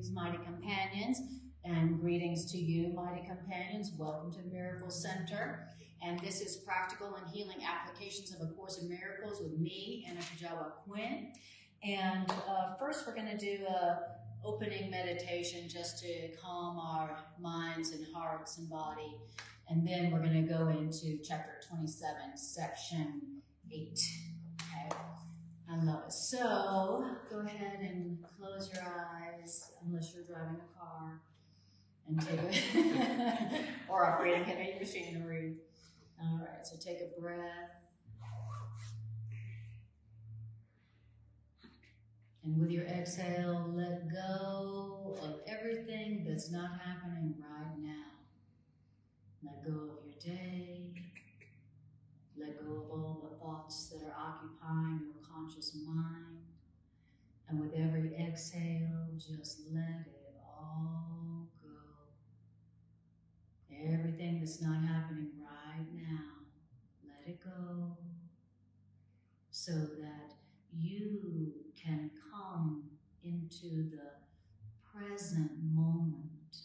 Greetings, mighty companions, and greetings to you, mighty companions. Welcome to Miracle Center. And this is Practical and Healing Applications of A Course in Miracles with me, and Kujawa-Quinn. And first we're going to do a opening meditation just to calm our minds and hearts and body. And then we're going to go into chapter 27, section 8. Okay. I love it. So go ahead and close your eyes, unless you're driving a car, and take it, or operating heavy machinery. All right, so take a breath. And with your exhale, let go of everything that's not happening right now. Let go of your day. Let go of all the thoughts that are occupying your conscious mind. And with every exhale, just let it all go. Everything that's not happening right now, let it go, so that you can come into the present moment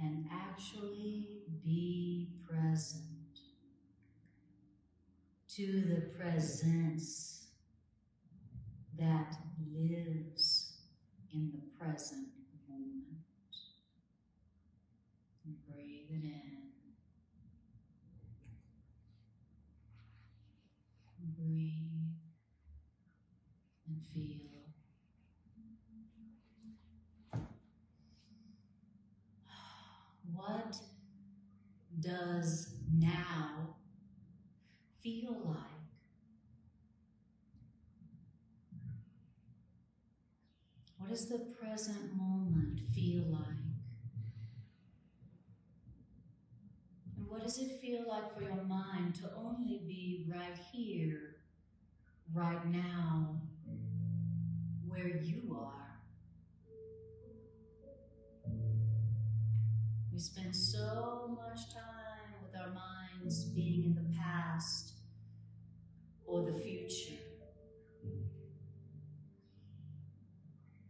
and actually be present to the presence that lives in the present moment. And breathe it in. Breathe and feel. What does now feel like? What does the present moment feel like? And what does it feel like for your mind to only be right here, right now, where you are? We spend so much time with our minds being in the past or the future.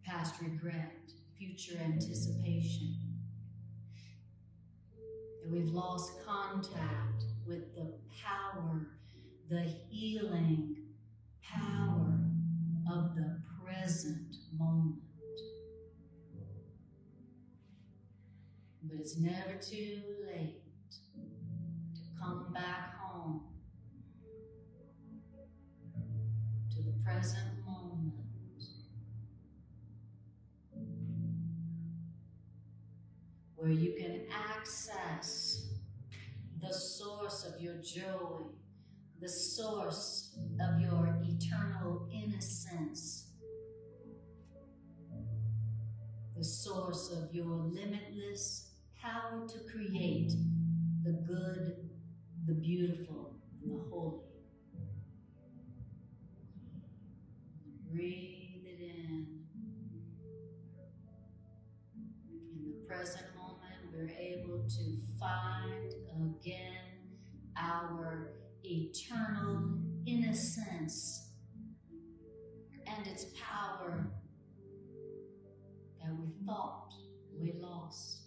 Past regret, future anticipation. And we've lost contact with the power, the healing power of the present moment. But it's never too late to come back home to the present moment, where you can access the source of your joy, the source of your eternal innocence, the source of your limitless power to create the good, the beautiful, and the holy. Breathe it in. In the present moment, we're able to find again our eternal innocence and its power that we thought we lost.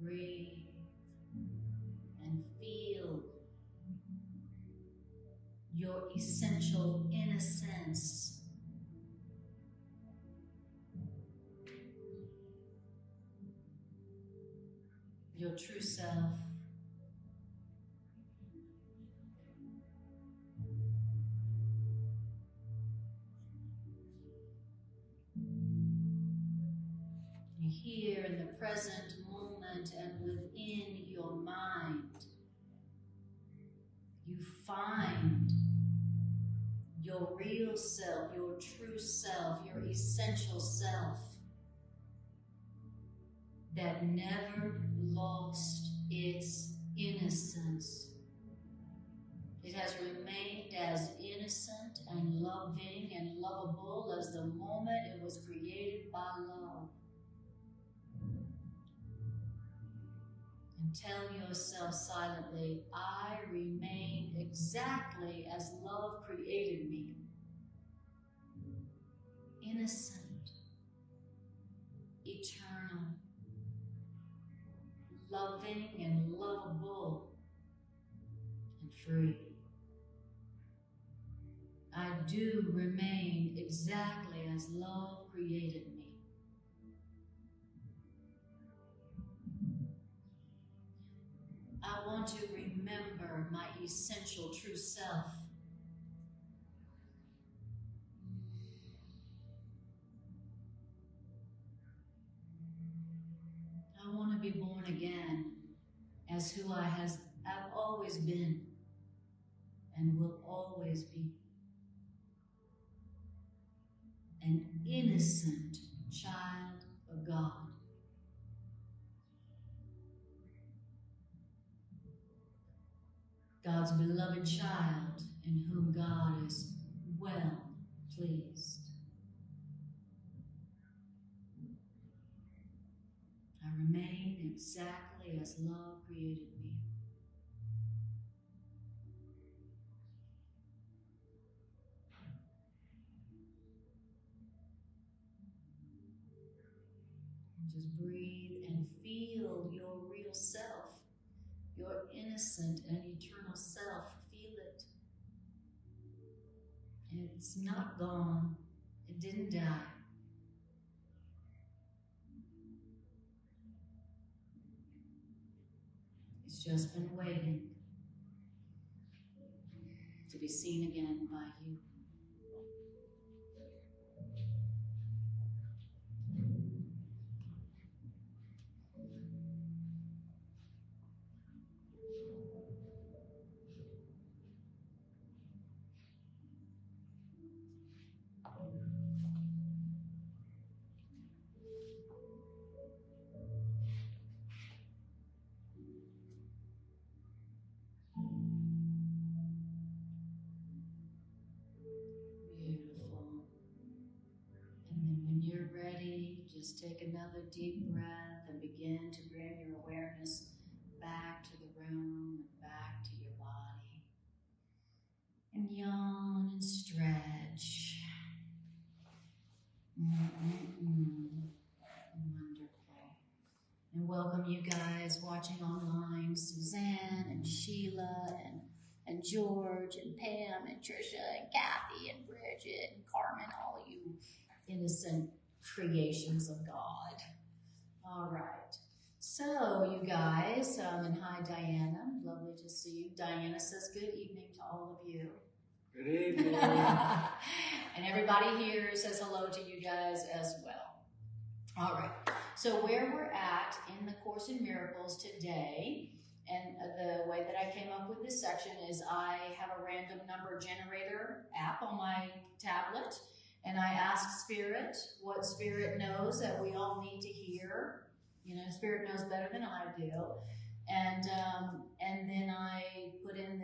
Breathe and feel your essential innocence. Your true self. Here in the present moment and within your mind, you find your real self, your true self, your essential self that never lost its innocence. It has remained as innocent and loving and lovable as the moment it was created by love. And tell yourself silently, I remain exactly as love created me. innocent, eternal, loving and lovable, and free. I do remain exactly as love created me. I want to remember my essential true self. I want to be born again as who I've always been and will always be. An innocent child of God. God's beloved child in whom God is well pleased. I remain exactly as love created me. Just breathe and feel your real self, your innocent and eternal self. Feel it. It's not gone. It didn't die. It's just been waiting to be seen again by you. Just take another deep breath and begin to bring your awareness back to the room and back to your body. And yawn and stretch. Wonderful. And welcome you guys watching online, Suzanne and Sheila and George and Pam and Trisha and Kathy and Bridget and Carmen, all you innocent creations of God. All right. So, you guys, and hi, Diana. Lovely to see you. Diana says good evening to all of you. Good evening. And everybody here says hello to you guys as well. All right. So, where we're at in the Course in Miracles today, and the way that I came up with this section is I have a random number generator app on my tablet. And I ask Spirit what Spirit knows that we all need to hear. You know, Spirit knows better than I do. And then I put in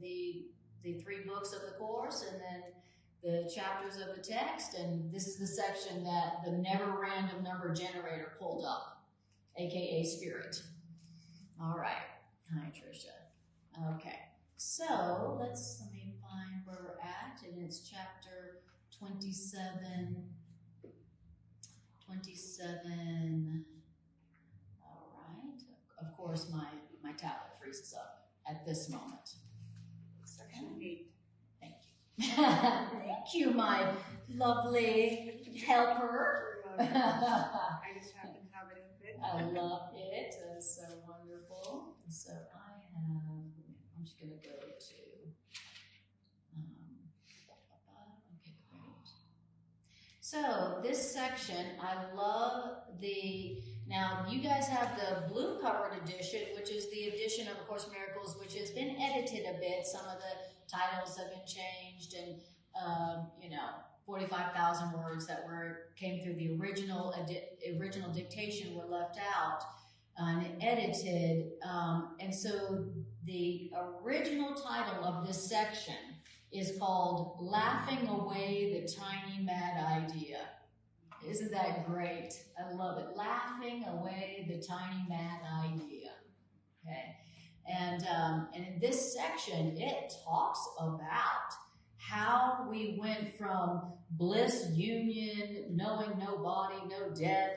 the 3 books of the Course and then the chapters of the text. And this is the section that the never random number generator pulled up, aka Spirit. All right. Hi, Trisha. Okay. So let me find where we're at. And it's chapter 27. All right. Of course, my tablet freezes up at this moment. Section 8. Thank you. Thank you, my lovely helper. I just happen to have it in bed. I love it. It's so wonderful. So I'm just going to go to So this section, I love now you guys have the blue covered edition, which is the edition of A Course in Miracles, which has been edited a bit. Some of the titles have been changed and, 45,000 words that came through the original dictation were left out and edited. And so the original title of this section is called Laughing Away the Tiny Mad Idea. Isn't that great? I love it. Laughing Away the Tiny Mad Idea. Okay. And in this section, it talks about how we went from bliss, union, knowing no body, no death,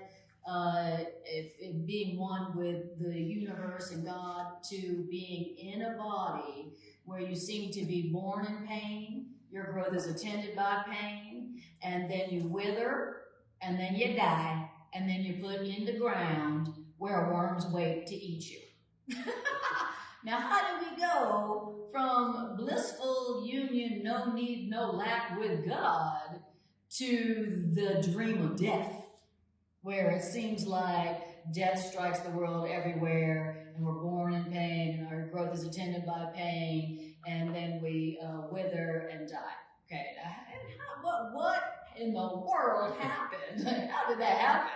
it being one with the universe and God, to being in a body where you seem to be born in pain, your growth is attended by pain, and then you wither, and then you die, and then you're put in the ground where worms wait to eat you. Now, how do we go from blissful union, no need, no lack with God, to the dream of death, where it seems like death strikes the world everywhere, and we're born in pain, and our growth is attended by pain, and then we wither and die? Okay, what in the world happened? How did that happen?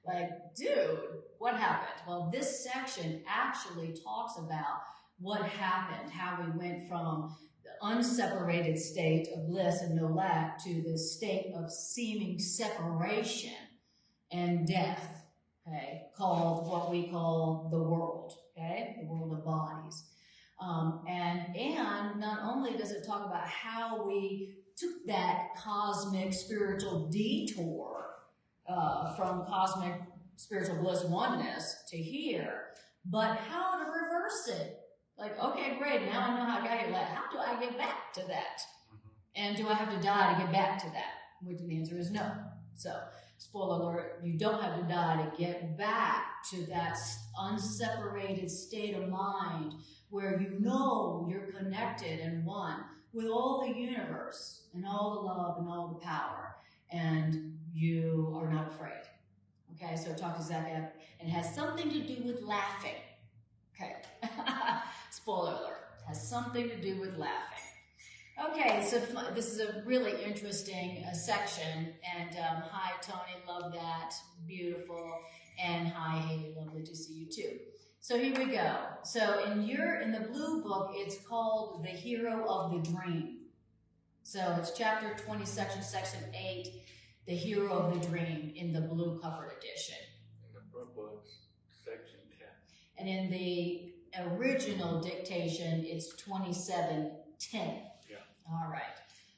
Like, dude, what happened? Well, this section actually talks about what happened, how we went from the unseparated state of bliss and no lack to this state of seeming separation and death, okay, called what we call the world, okay, the world of bodies. And not only does it talk about how we took that cosmic spiritual detour from cosmic spiritual bliss oneness to here, but how to reverse it. Like, okay, great, now I know how I got here. Like, how do I get back to that? And do I have to die to get back to that? Which the answer is no. So, spoiler alert, you don't have to die to get back to that unseparated state of mind where you know you're connected and one with all the universe and all the love and all the power, and you are not afraid. Okay, so talk to Zach, and it has something to do with laughing. Okay, spoiler alert, it has something to do with laughing. Okay, so this is a really interesting section, and hi Tony, love that, beautiful, and hi Haley, lovely to see you too. So here we go. So in the blue book, it's called The Hero of the Dream. So it's chapter 20, section 8, The Hero of the Dream, in the blue covered edition. In the front book's section 10. And in the original dictation, it's 27:10. Yeah. All right.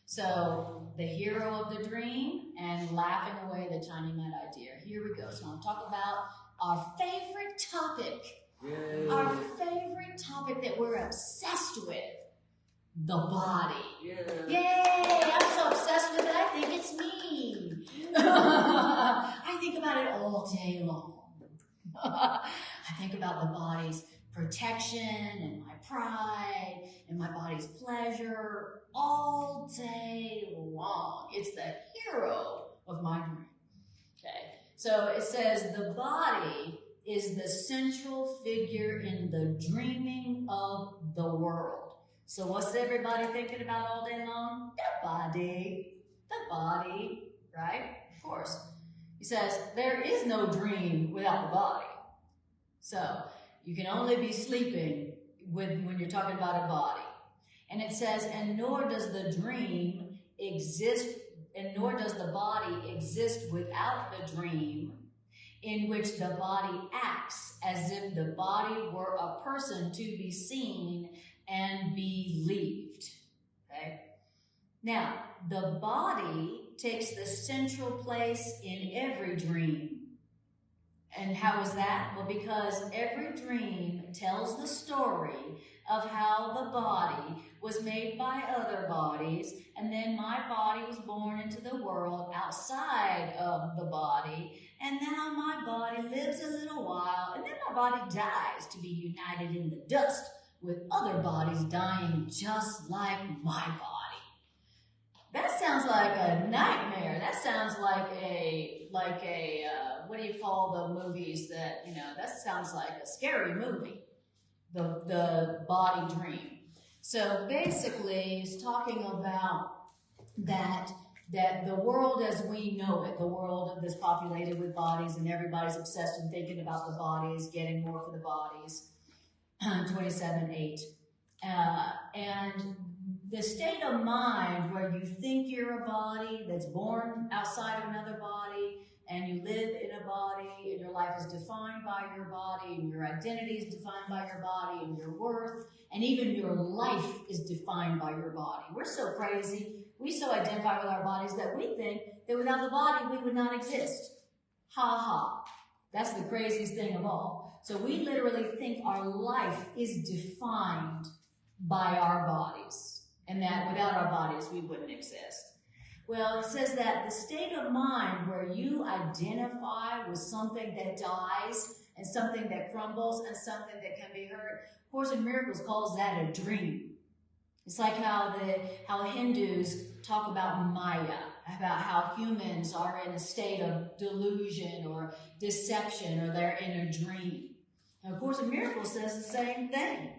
So the hero of the dream and laughing away the tiny mad idea. Here we go. So I'm talking about our favorite topic. Yay. Our favorite topic that we're obsessed with, the body. Yeah. Yay! I'm so obsessed with it, I think it's me. I think about it all day long. I think about the body's protection and my pride and my body's pleasure all day long. It's the hero of my dream. Okay, so it says the body is the central figure in the dreaming of the world. So what's everybody thinking about all day long? The body, right? Of course. He says there is no dream without the body. So you can only be sleeping when you're talking about a body. And it says, and nor does the dream exist, and nor does the body exist without the dream, in which the body acts as if the body were a person to be seen and believed. Okay? Now, the body takes the central place in every dream. And how is that? Well, because every dream tells the story of how the body was made by other bodies, and then my body was born into the world outside of the body, and now my body lives a little while, and then my body dies to be united in the dust with other bodies dying just like my body. That sounds like a nightmare. That sounds like a what do you call the movies that, that sounds like a scary movie, the body dream. So basically, he's talking about that the world as we know it, the world that's populated with bodies, and everybody's obsessed and thinking about the bodies, getting more for the bodies, 27:8. And the state of mind where you think you're a body that's born outside of another body, and you live in a body, and your life is defined by your body, and your identity is defined by your body, and your worth, and even your life is defined by your body. We're so crazy. We so identify with our bodies that we think that without the body, we would not exist. Ha ha. That's the craziest thing of all. So we literally think our life is defined by our bodies, and that without our bodies, we wouldn't exist. Well, it says that the state of mind where you identify with something that dies and something that crumbles and something that can be hurt, Course in Miracles calls that a dream. It's like how the Hindus talk about Maya, about how humans are in a state of delusion or deception, or they're in a dream. And of course, in Miracles says the same thing.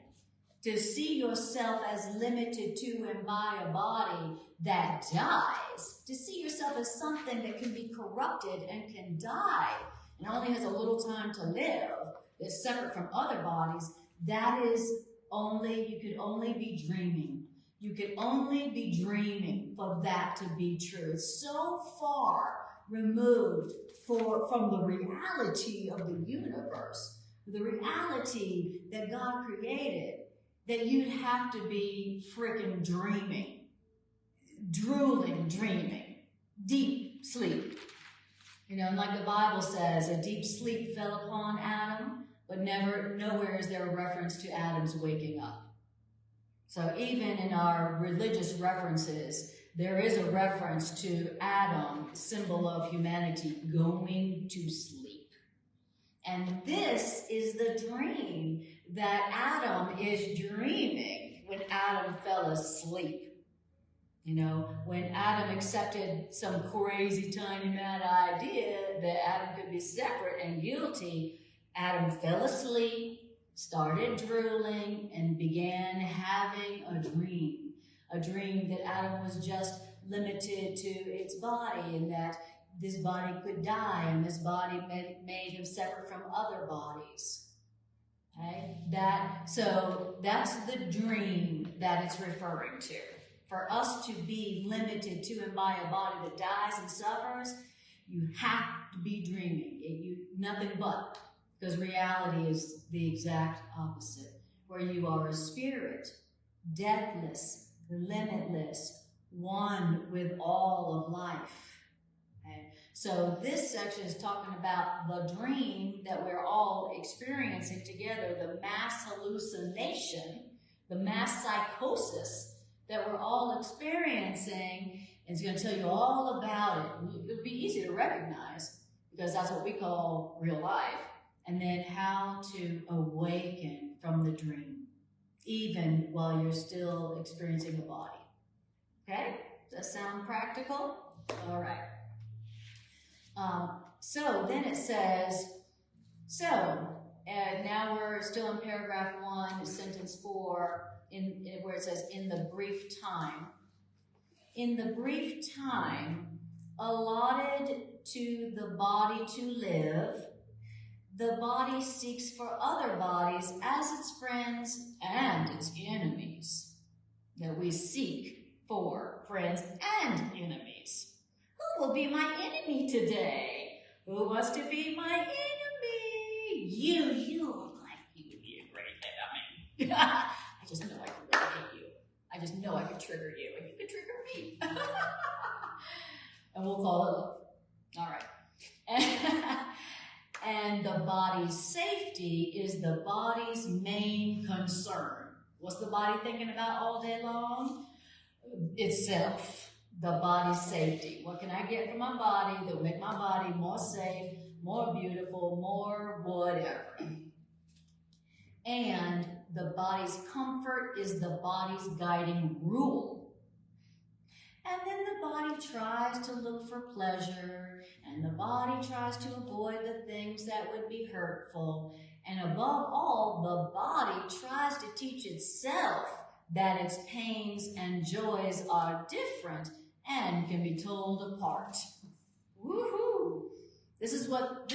To see yourself as limited to and by a body that dies, to see yourself as something that can be corrupted and can die, and only has a little time to live, that's separate from other bodies, that is only, you could only be dreaming. You could only be dreaming for that to be true. It's so far removed from the reality of the universe, the reality that God created, that you'd have to be freaking dreaming, drooling, dreaming, deep sleep. You know, and like the Bible says, a deep sleep fell upon Adam, but nowhere is there a reference to Adam's waking up. So even in our religious references, there is a reference to Adam, symbol of humanity, going to sleep. And this is the dream that Adam is dreaming when Adam fell asleep. You know, when Adam accepted some crazy tiny mad idea that Adam could be separate and guilty, Adam fell asleep, started drooling, and began having a dream that Adam was just limited to its body, and that this body could die, and this body made him separate from other bodies. Okay? So that's the dream that it's referring to. For us to be limited to and by a body that dies and suffers, you have to be dreaming. Nothing but. Because reality is the exact opposite, where you are a spirit, deathless, limitless, one with all of life. Okay? So this section is talking about the dream that we're all experiencing together, the mass hallucination, the mass psychosis that we're all experiencing, and it's going to tell you all about it. It'll be easy to recognize, because that's what we call real life. And then how to awaken from the dream, even while you're still experiencing the body. Okay? Does that sound practical? All right. So then it says, and now we're still in paragraph 1, sentence 4, where it says, in the brief time. In the brief time allotted to the body to live, the body seeks for other bodies as its friends and its enemies. That we seek for friends and enemies. Who will be my enemy today? Who wants to be my enemy? You look like you would be a great enemy. I just know I can really hit you. I just know I can trigger you, and you can trigger me. And we'll call it love. All right. And the body's safety is the body's main concern. What's the body thinking about all day long? Itself. The body's safety. What can I get from my body that will make my body more safe, more beautiful, more whatever? And the body's comfort is the body's guiding rule. And then the body tries to look for pleasure, and the body tries to avoid the things that would be hurtful. And above all, the body tries to teach itself that its pains and joys are different and can be told apart. Woohoo! This is what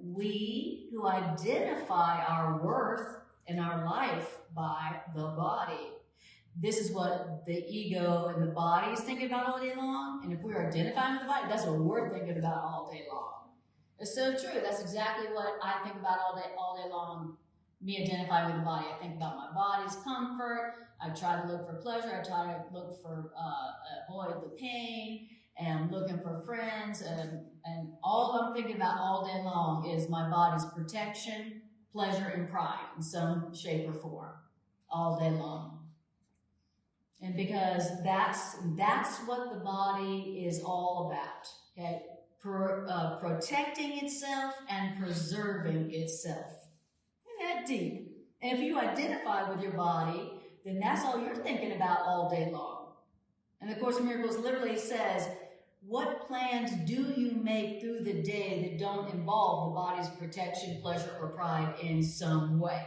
we who identify our worth in our life by the body. This is what the ego and the body is thinking about all day long. And if we are we're identifying with the body, that's what we're thinking about all day long. It's so true. That's exactly what I think about all day long. Me identifying with the body. I think about my body's comfort. I try to look for pleasure. I try to look for, avoid the pain. And I'm looking for friends. And all I'm thinking about all day long is my body's protection, pleasure, and pride in some shape or form. All day long. And because that's what the body is all about. Okay? Protecting itself and preserving itself. Isn't that deep? And if you identify with your body, then that's all you're thinking about all day long. And the Course in Miracles literally says, what plans do you make through the day that don't involve the body's protection, pleasure, or pride in some way?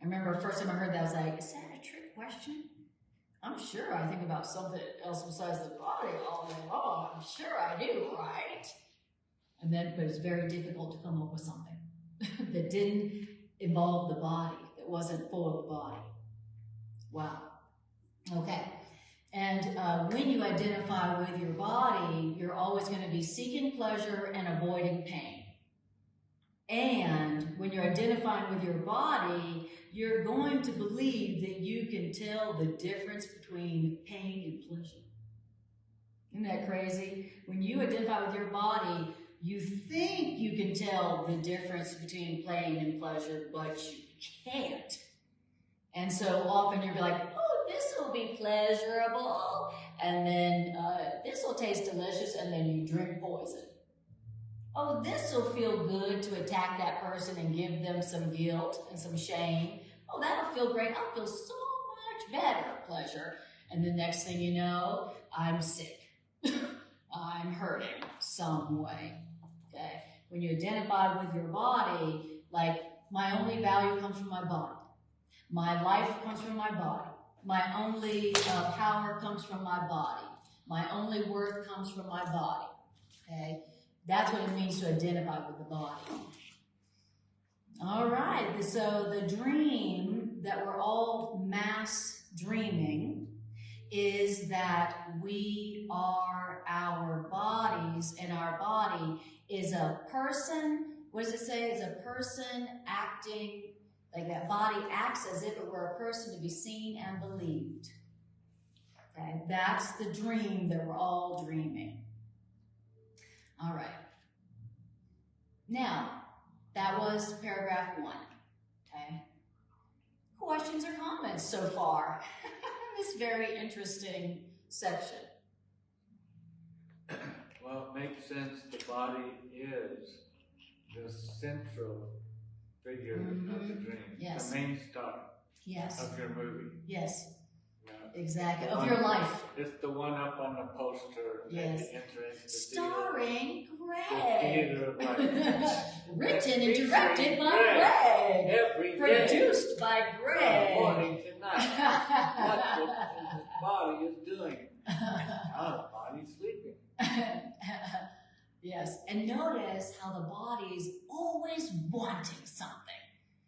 I remember the first time I heard that, I was like, is that a trick question? I'm sure I think about something else besides the body all day long. I'm sure I do, right? But it's very difficult to come up with something that didn't involve the body, that wasn't full of the body. Wow. Okay. And when you identify with your body, you're always going to be seeking pleasure and avoiding pain. And when you're identifying with your body, you're going to believe that you can tell the difference between pain and pleasure. Isn't that crazy? When you identify with your body, you think you can tell the difference between pain and pleasure, but you can't. And so often you'll be like, oh, this will be pleasurable, and then this will taste delicious, and then you drink poison. Oh, this will feel good to attack that person and give them some guilt and some shame. Oh, that'll feel great. I'll feel so much better, pleasure. And the next thing you know, I'm sick. I'm hurting some way. Okay? When you identify with your body, like my only value comes from my body. My life comes from my body. My only power comes from my body. My only worth comes from my body. Okay? That's what it means to identify with the body. All right, so the dream that we're all mass dreaming is that we are our bodies, and our body is a person. What does it say? It's a person acting, like that body acts as if it were a person to be seen and believed. Okay, that's the dream that we're all dreaming. All right. Now, that was paragraph 1. Okay. Questions or comments so far? This very interesting section. Well, it makes sense. The body is the central figure of the dream. Yes. The main star of your movie. Yes. Yeah. Exactly. Of your life. It's the one up on the poster at the entrance. Starring The Greg. theater of life. Written and directed by Greg. Every day. Produced by Greg. From morning to night. That's what the body is doing. Now the body's sleeping. Yes, and notice how the body's always wanting something.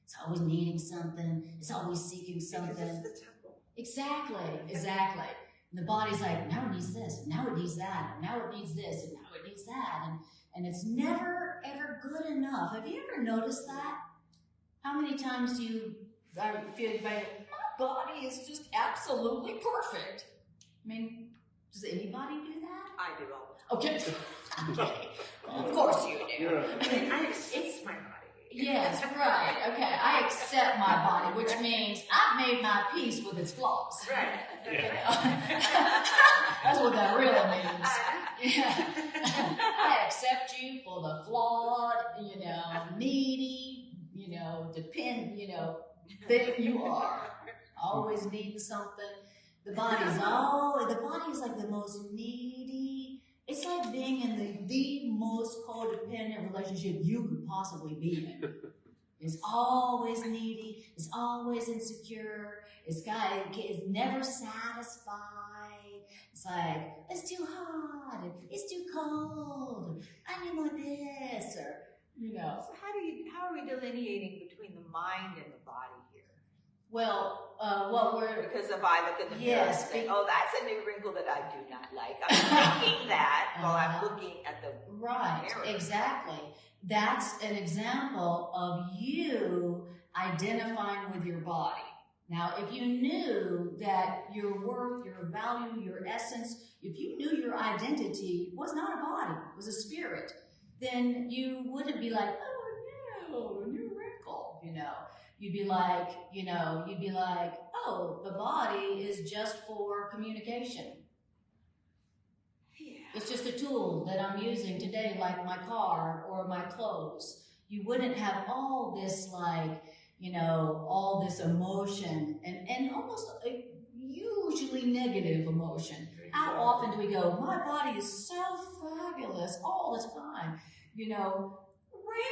It's always needing something. It's always seeking something. Because it's the temple. Exactly. And the body's like, now it needs this, and now it needs that, and now it needs this, and now it needs that. And it's never, ever good enough. Have you ever noticed that? How many times do you feel like, my body is just absolutely perfect? I mean, does anybody do that? I do all Okay. Well, of course you do. the time. I accept my body. Yes, right. Okay, I accept my body, which means I've made my peace with its flaws. Right. That's what that really means. Yeah. I accept you for the flawed, needy, that you are. Always needing something. The body's like the most needy. It's like being in the most codependent relationship you could possibly be in. It's always needy. It's always insecure. It's never satisfied. It's like, it's too hot. It's too cold. I need more this, or So how are we delineating between the mind and the body here? Well, because if I look in the mirror and say, oh, that's a new wrinkle that I do not like. I'm while I'm looking at the Right, mirror. exactly. That's an example of you identifying with your body. Now, if you knew that your worth, your value, your essence, if you knew your identity was not a body, was a spirit, then you wouldn't be like, oh no, new wrinkle, you know. You'd be like, oh, the body is just for communication. Yeah. It's just a tool that I'm using today, like my car or my clothes. You wouldn't have all this, like, all this emotion and almost usually negative emotion. How often do we go, my body is so fabulous all the time?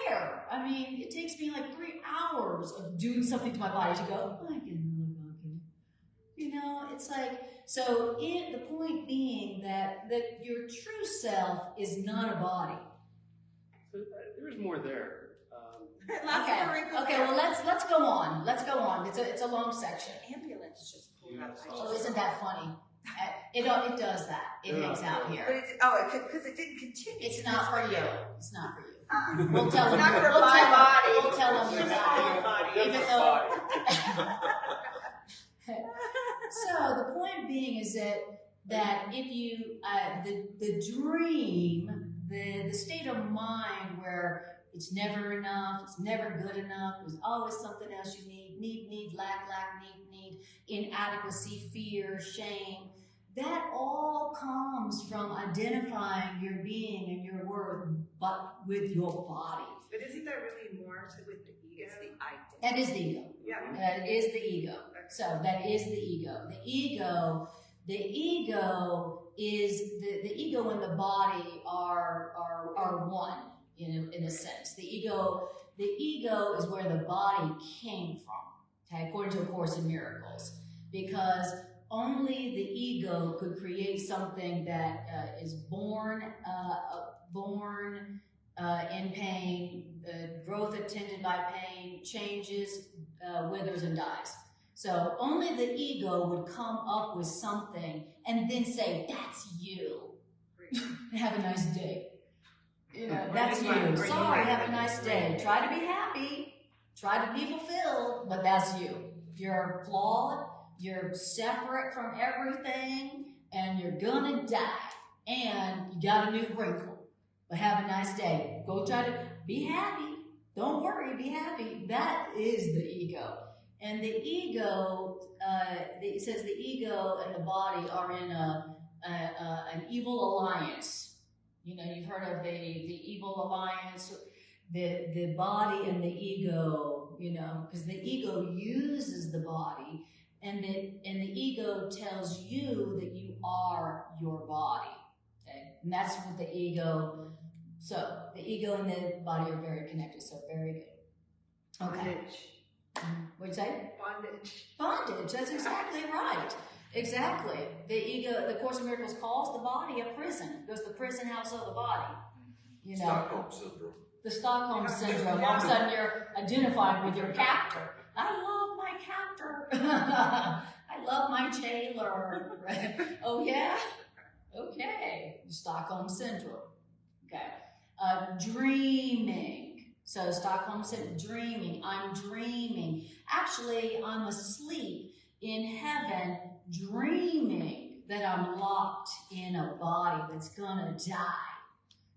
Rare. I mean, it takes me like 3 hours of doing something to my body to go, I can look okay. It's like, so the point being that your true self is not a body. So there's more there. Okay. Well, let's go on. It's a long section. Ambulance just pulled up. Oh, isn't that funny? It does that. It hangs out But here. because it didn't continue. It's not for you. It's not for you. We'll tell them. Not for my body. We'll tell them It's about my it. body. Even though. So the point being is that if you the dream, the state of mind where it's never enough, it's never good enough, there's always something else you need, lack, need, inadequacy, fear, shame. That all comes from identifying your being and your worth, but with your body. But isn't that really more to with the ego? It's the identity. That is the ego. Yeah. That is the ego. So that is the ego. The ego is the ego and the body are one, in a sense. The ego is where the body came from, okay, according to A Course in Miracles, because only the ego could create something that is born in pain, growth attended by pain, changes, withers and dies. So only the ego would come up with something and then say, that's you. Have a nice day. That's you. Sorry, have a nice day. Try to be happy. Try to be fulfilled, but that's you. You're flawed. You're separate from everything, and you're gonna die. And you got a new wrinkle. But have a nice day. Go try to be happy. Don't worry, be happy. That is the ego. And the ego, it says the ego and the body are in an evil alliance. You've heard of the evil alliance, the body and the ego, because the ego uses the body, and the ego tells you that you are your body. Okay? And that's what the ego, so the ego and the body are very connected, so very good. Okay. Bondage. What'd you say? Bondage. That's exactly right. Exactly. The ego, the Course in Miracles calls the body a prison. It goes the prison house of the body. Stockholm syndrome. The Stockholm syndrome. All of a sudden you're identifying with your captor. I love my captor. I love my jailer. Oh yeah? Okay. Stockholm syndrome. Okay. Dreaming. So Stockholm said dreaming. I'm dreaming. Actually, I'm asleep in heaven dreaming that I'm locked in a body that's gonna die,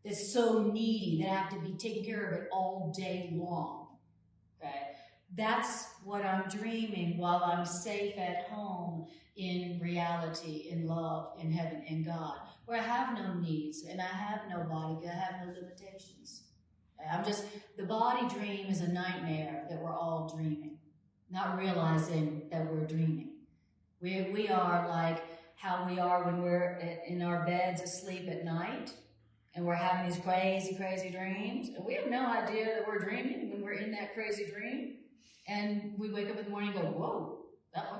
that's so needy that I have to be taking care of it all day long. Okay? That's what I'm dreaming while I'm safe at home in reality, in love, in heaven, in God, where I have no needs and I have no body, I have no limitations. The body dream is a nightmare that we're all dreaming, not realizing that we're dreaming. We are like how we are when we're in our beds asleep at night and we're having these crazy, crazy dreams. And we have no idea that we're dreaming when we're in that crazy dream. And we wake up in the morning and go, whoa, that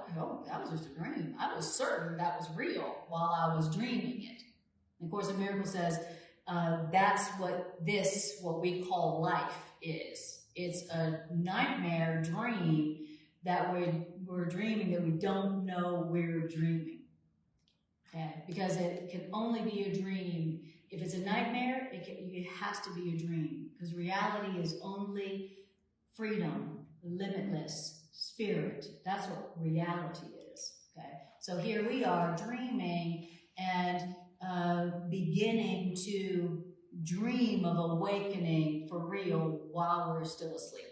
was just a dream. I was certain that was real while I was dreaming it. And of course, the Miracle says, that's what we call life is. It's a nightmare dream that we're dreaming that we don't know we're dreaming. Okay? Because it can only be a dream If it's a nightmare, it has to be a dream, because reality is only freedom, limitless spirit. That's what reality is. Okay, so here we are dreaming and beginning to dream of awakening for real while we're still asleep.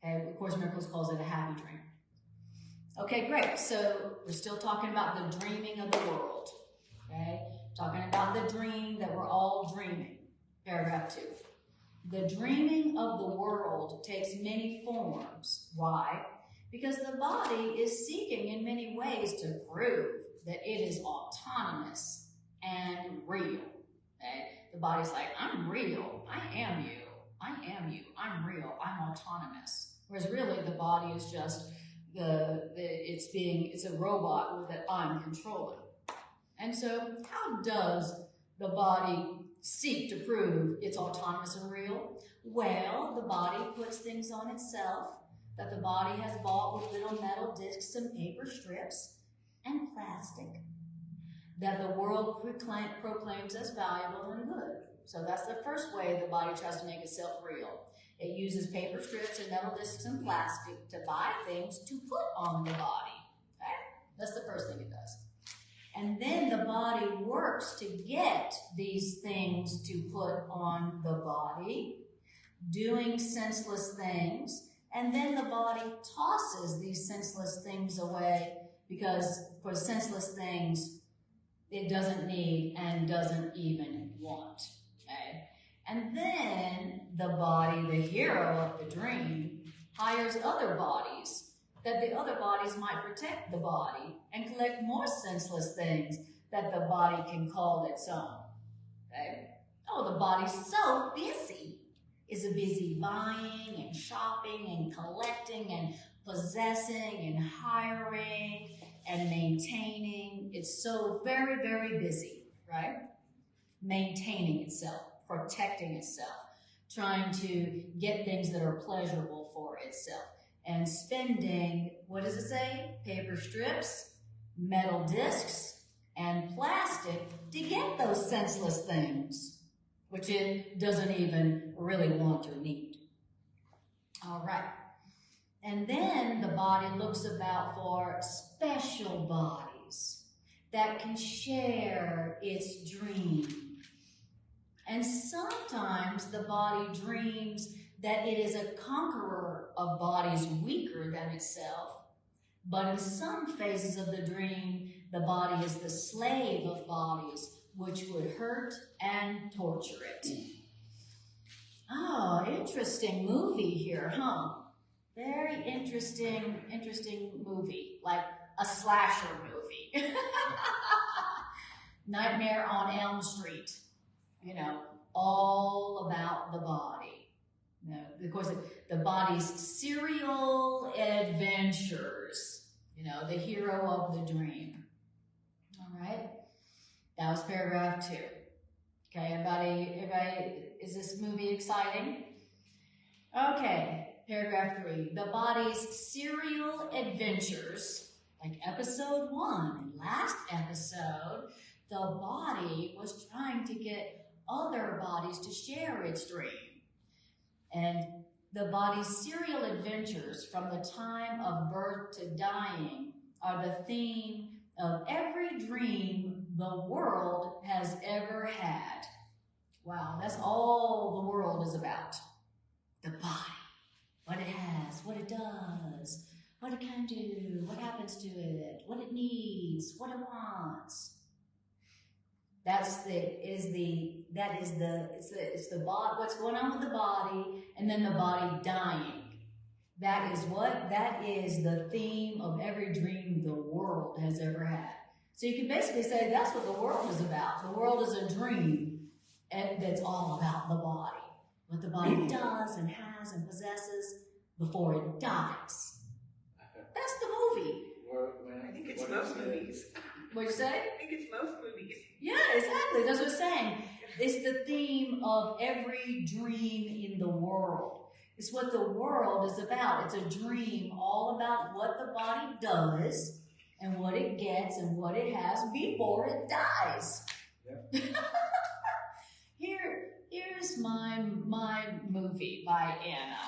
Okay, of course, Miracles calls it a happy dream. Okay, great. So we're still talking about the dreaming of the world. Okay, talking about the dream that we're all dreaming. Paragraph 2. The dreaming of the world takes many forms. Why? Because the body is seeking in many ways to prove that it is autonomous and real. Okay? The body's like, I'm real. I am you. I am you. I'm real. I'm autonomous. Whereas really the body is just it's a robot that I'm controlling. And so how does the body seek to prove it's autonomous and real? Well, the body puts things on itself that the body has bought with little metal discs and paper strips and plastic that the world proclaims as valuable and good. So that's the first way the body tries to make itself real. It uses paper strips and metal discs and plastic to buy things to put on the body. Okay? That's the first thing it does. And then the body works to get these things to put on the body, doing senseless things, and then the body tosses these senseless things away because for senseless things it doesn't need and doesn't even want. Okay? And then the body, the hero of the dream, hires other bodies that the other bodies might protect the body and collect more senseless things that the body can call its own. Okay? Oh, the body's so busy. Is it busy buying and shopping and collecting and possessing and hiring and maintaining? It's so very, very busy, right? Maintaining itself, protecting itself, trying to get things that are pleasurable for itself. And spending, what does it say? Paper strips, metal discs, and plastic to get those senseless things, which it doesn't even really want or need. All right. And then the body looks about for special bodies that can share its dream. And sometimes the body dreams that it is a conqueror of bodies weaker than itself, but in some phases of the dream, the body is the slave of bodies, which would hurt and torture it. Oh, interesting movie here, huh? Very interesting movie, like a slasher movie. Nightmare on Elm Street, you know, all about the body. No, of course, the body's serial adventures. You know, the hero of the dream. All right, that was paragraph 2. Okay, everybody, is this movie exciting? Okay, paragraph 3. The body's serial adventures, like episode 1 and last episode, the body was trying to get other bodies to share its dream. And the body's serial adventures from the time of birth to dying are the theme of every dream the world has ever had. Wow, that's all the world is about. The body, what it has, what it does, what it can do, what happens to it, what it needs, what it wants. It's the body, what's going on with the body, and then the body dying. That is what? That is the theme of every dream the world has ever had. So you can basically say that's what the world is about. The world is a dream that's all about the body. What the body does and has and possesses before it dies. That's the movie. I think it's most movies. What'd you say? I think it's most movies. Yeah, exactly. That's what I'm saying. It's the theme of every dream in the world. It's what the world is about. It's a dream all about what the body does and what it gets and what it has before it dies. Yep. here's my movie by Anna.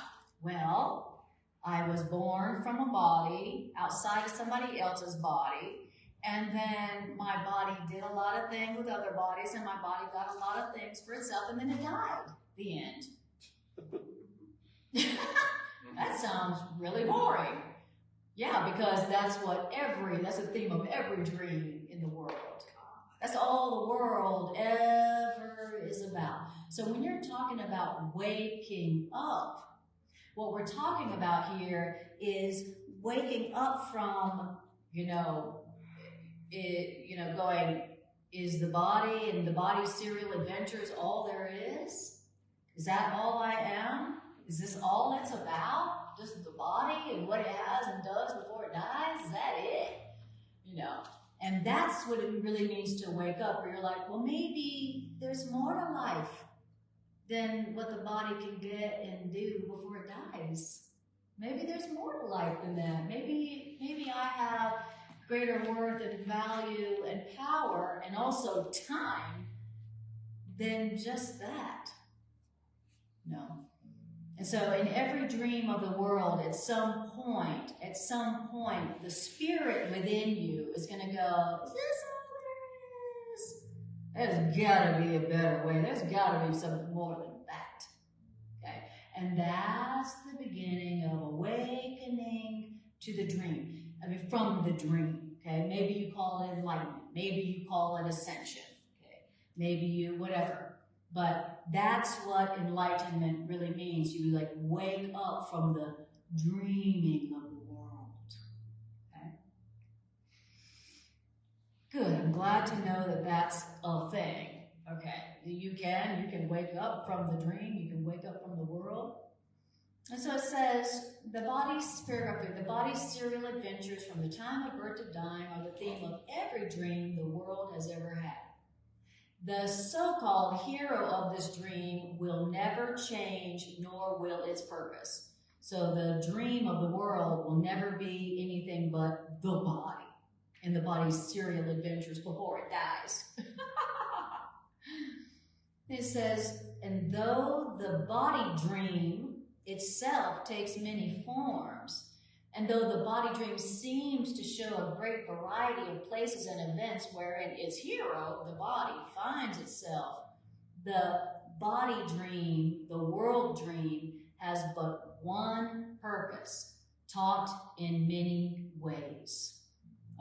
Well, I was born from a body outside of somebody else's body, and then my body did a lot of things with other bodies, and my body got a lot of things for itself, and then it died. The end. That sounds really boring. Yeah, because that's the theme of every dream in the world. That's all the world ever is about. So when you're talking about waking up, what we're talking about here is waking up from, going, is the body and the body's serial adventures all there is? Is that all I am? Is this all it's about? Just the body and what it has and does before it dies? Is that it? And that's what it really means to wake up, where you're like, well, maybe there's more to life than what the body can get and do before it dies. Maybe there's more to life than that. Maybe I have greater worth and value and power and also time than just that. No. And so in every dream of the world, at some point, the spirit within you is going to go, is this all there is? There's got to be a better way. There's got to be something more than that. Okay? And that's the beginning of awakening to the dream. From the dream. Okay? Maybe you call it enlightenment. Maybe you call it ascension. Okay? Maybe you, whatever. But that's what enlightenment really means. You wake up from the dreaming of the world. Okay? Good. I'm glad to know that that's a thing. Okay. You can wake up from the dream. You can wake up from the world. And so it says, the body's serial adventures from the time of birth to dying are the theme of every dream the world has ever had. The so-called hero of this dream will never change, nor will its purpose. So the dream of the world will never be anything but the body and the body's serial adventures before it dies. It says, and though the body dream itself takes many forms, and though the body dream seems to show a great variety of places and events wherein its hero, the body, finds itself, the body dream, the world dream, has but one purpose, taught in many ways.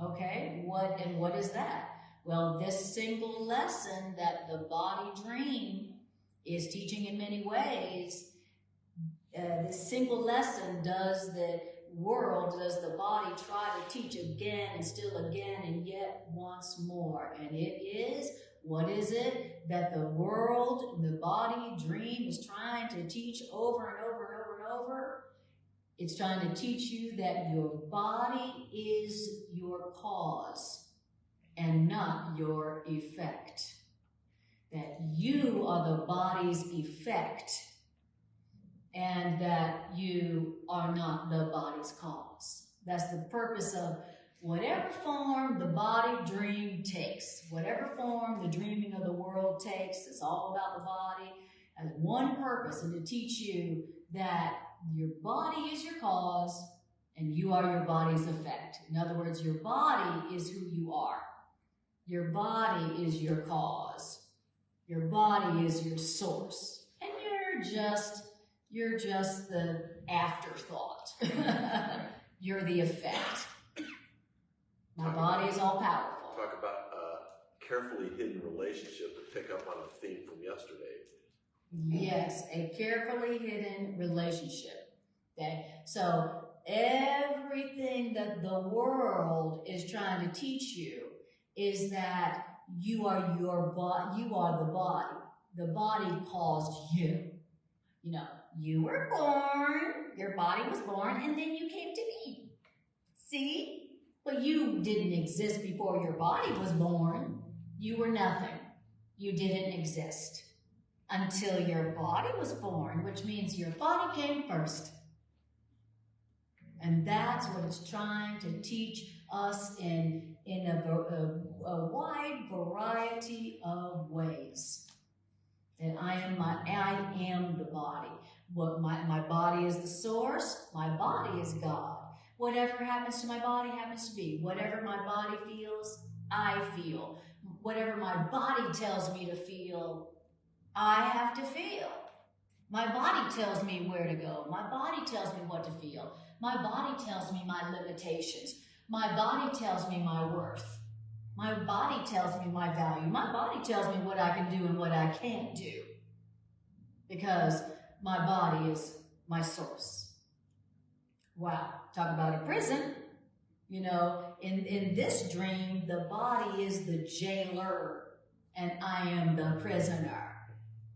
Okay, what is that? Well, this single lesson that the body dream is teaching in many ways, this single lesson does the body try to teach again and still again and yet once more. And it is, what is it that the world, the body dream is trying to teach over and over and over and over? It's trying to teach you that your body is your cause and not your effect. That you are the body's effect, and that you are not the body's cause. That's the purpose of whatever form the body dream takes, whatever form the dreaming of the world takes, it's all about the body, has one purpose, and to teach you that your body is your cause and you are your body's effect. In other words, your body is who you are. Your body is your cause. Your body is your source. And you're just the afterthought. You're the effect. My body is all powerful. Talk about a carefully hidden relationship to pick up on a theme from yesterday. Yes, a carefully hidden relationship. Okay, so everything that the world is trying to teach you is that you are your body. You are the body. The body caused you. You know, you were born. Your body was born, and then you came to be. See? But you didn't exist before your body was born. You were nothing. You didn't exist until your body was born, which means your body came first. And that's what it's trying to teach us in a wide variety of ways. And I am the body. What my body is the source, my body is God. Whatever happens to my body happens to be. Whatever my body feels, I feel. Whatever my body tells me to feel, I have to feel. My body tells me where to go. My body tells me what to feel. My body tells me my limitations. My body tells me my worth. My body tells me my value. My body tells me what I can do and what I can't do. Because my body is my source. Wow, talk about a prison. You know, in this dream, the body is the jailer and I am the prisoner.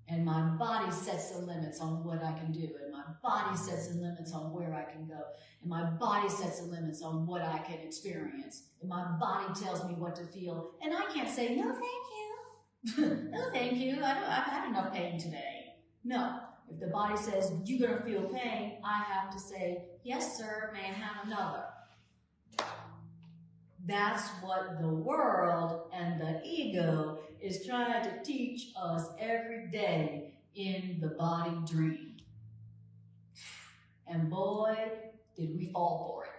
And my body sets the limits on what I can do. And my body sets the limits on where I can go. And my body sets the limits on what I can experience. And my body tells me what to feel. And I can't say, no, thank you. No, thank you. I've had enough pain today. No. If the body says, you're going to feel pain, I have to say, yes, sir, may I have another? That's what the world and the ego is trying to teach us every day in the body dream. And boy, did we fall for it.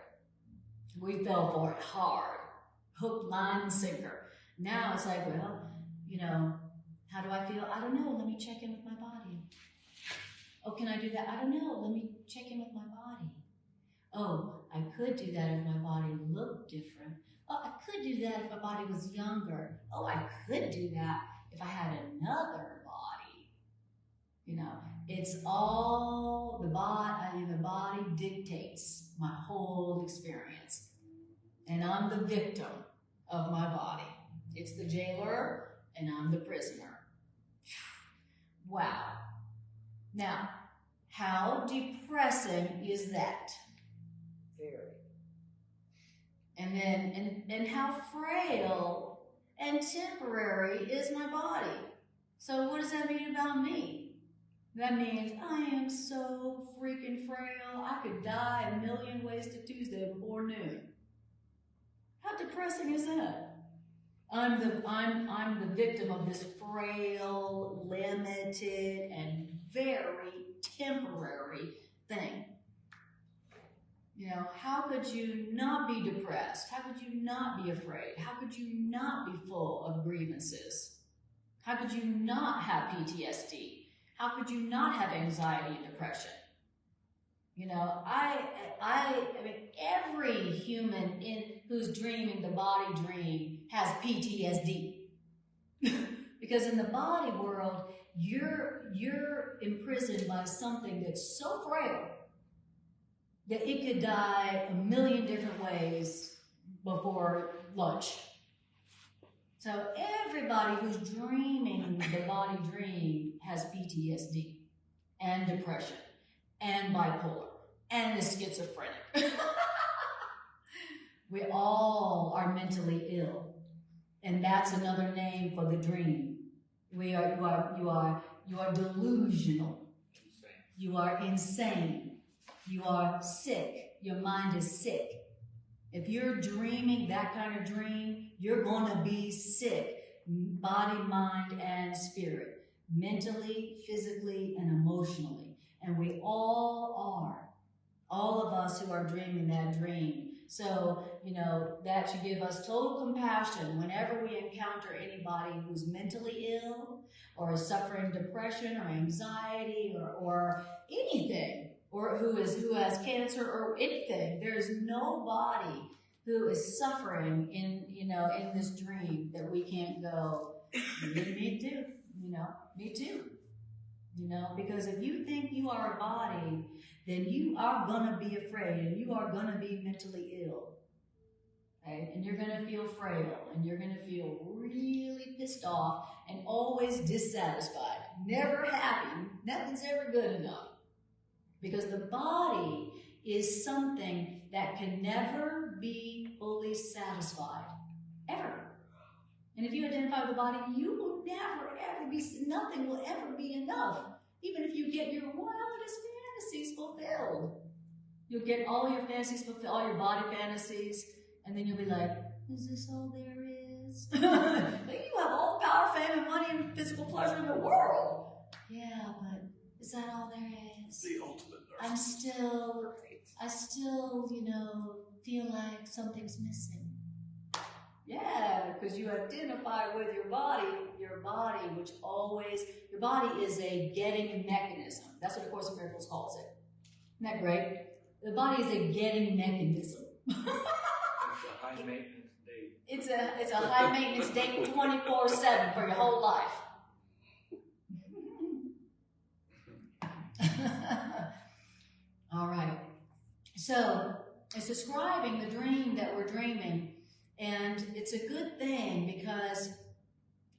We fell for it hard. Hook, line, and sinker. Now it's like, well, you know, how do I feel? I don't know. Let me check in with my body. Oh, can I do that? I don't know. Let me check in with my body. Oh, I could do that if my body looked different. Oh, I could do that if my body was younger. Oh, I could do that if I had another body. You know, it's all the body dictates my whole experience. And I'm the victim of my body. It's the jailer and I'm the prisoner. Wow. Now, how depressing is that? Very. And then, and how frail and temporary is my body? So what does that mean about me? That means I am so freaking frail. I could die a million ways to Tuesday before noon. How depressing is that? I'm the victim of this frail, limited, and very temporary thing. You know, how could you not be depressed? How could you not be afraid? How could you not be full of grievances? How could you not have PTSD? How could you not have anxiety and depression? You know, I mean, every human who's dreaming the body dream has PTSD. Because in the body world, you're imprisoned by something that's so frail that it could die a million different ways before lunch. So everybody who's dreaming the body dream has PTSD and depression and bipolar and is schizophrenic. We all are mentally ill, and that's another name for the dream. You are delusional. You are insane. You are sick. Your mind is sick. If you're dreaming that kind of dream, you're going to be sick, body, mind, and spirit, mentally, physically, and emotionally. And we all are, all of us who are dreaming that dream. So, you know, that should give us total compassion whenever we encounter anybody who's mentally ill or is suffering depression or anxiety or anything. Or who has cancer or anything. There is nobody who is suffering in this dream that we can't go, me too, me too. Because if you think you are a body, then you are gonna be afraid and you are gonna be mentally ill. Okay? And you're gonna feel frail and you're gonna feel really pissed off and always dissatisfied, never happy, nothing's ever good enough. Because the body is something that can never be fully satisfied, ever. And if you identify with the body, you will never, ever be, nothing will ever be enough. Even if you get your wildest fantasies fulfilled. You'll get all your fantasies fulfilled, all your body fantasies, and then you'll be like, is this all there is? You have all power, fame, and money, and physical pleasure in the world. yeah, but is that all there is? The ultimate I narcissist. still, feel like something's missing. Yeah, because you identify with your body, your body is a getting mechanism. That's what A Course in Miracles calls it. Isn't that great? The body is a getting mechanism. It's a high maintenance date. It's a high maintenance date 24/7 for your whole life. All right. So it's describing the dream that we're dreaming, and it's a good thing because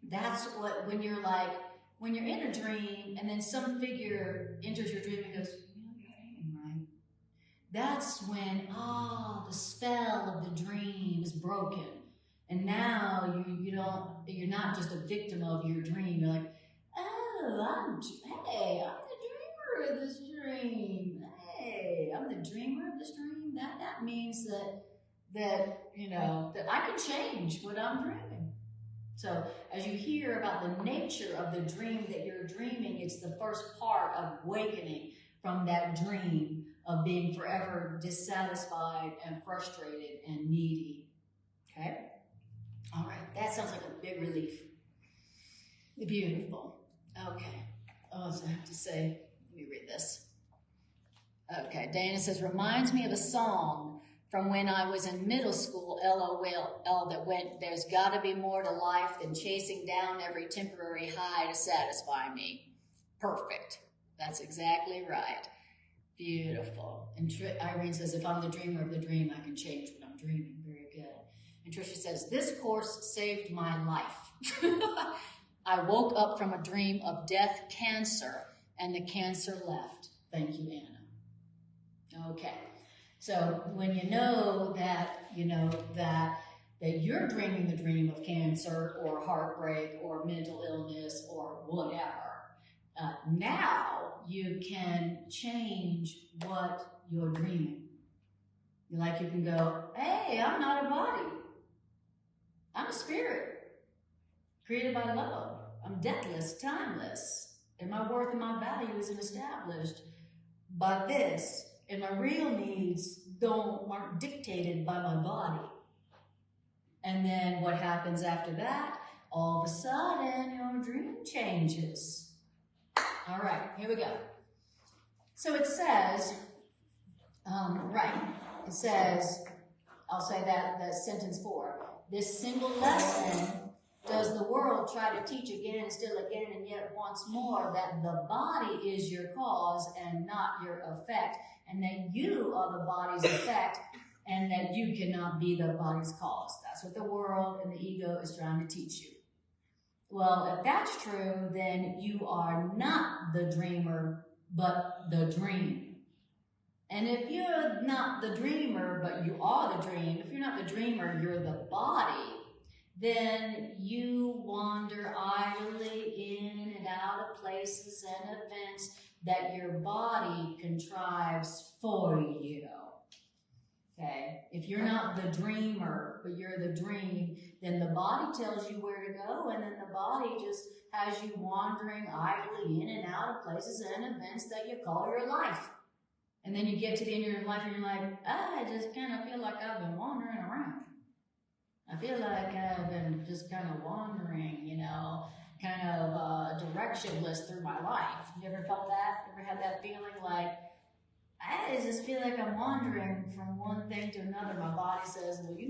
that's what when you're in a dream and then some figure enters your dream and goes, you're dreaming, right? That's when the spell of the dream is broken, and now you're not just a victim of your dream. You're like, I'm the dreamer of this dream. Hey, I'm the dreamer of this dream. That means that I can change what I'm dreaming. So as you hear about the nature of the dream that you're dreaming, it's the first part of awakening from that dream of being forever dissatisfied and frustrated and needy. Okay? All right. That sounds like a big relief. Beautiful. Okay. Oh, so I have to say, let me read this. Okay. Dana says, reminds me of a song from when I was in middle school, LOL, that went, there's got to be more to life than chasing down every temporary high to satisfy me. Perfect. That's exactly right. Beautiful. And Irene says, if I'm the dreamer of the dream, I can change what I'm dreaming. Very good. And Tricia says, this course saved my life. I woke up from a dream of death, cancer, and the cancer left. Thank you, Anna. Okay. So when you know that you're dreaming the dream of cancer or heartbreak or mental illness or whatever, now you can change what you're dreaming. Like you can go, hey, I'm not a body. I'm a spirit created by love. I'm deathless, timeless, and my worth and my value isn't established by this. And my real needs aren't dictated by my body. And then what happens after that? All of a sudden, your dream changes. All right, here we go. So it says, it says, I'll say that sentence 4. This single lesson does the world try to teach again and still again and yet once more that the body is your cause and not your effect, and that you are the body's effect, and that you cannot be the body's cause. That's what the world and the ego is trying to teach you. Well, if that's true, then you are not the dreamer, but the dream. And if you're not the dreamer, but you are the dream, if you're not the dreamer, you're the body, then you wander idly in and out of places and events that your body contrives for you. Okay? If you're not the dreamer, but you're the dream, then the body tells you where to go, and then the body just has you wandering idly in and out of places and events that you call your life. And then you get to the end of your life and you're like, I just kind of feel like I've been wandering around. I feel like I've been just kind of wandering, kind of directionless through my life. You ever felt that? Ever had that feeling like, I just feel like I'm wandering from one thing to another. My body says, well, you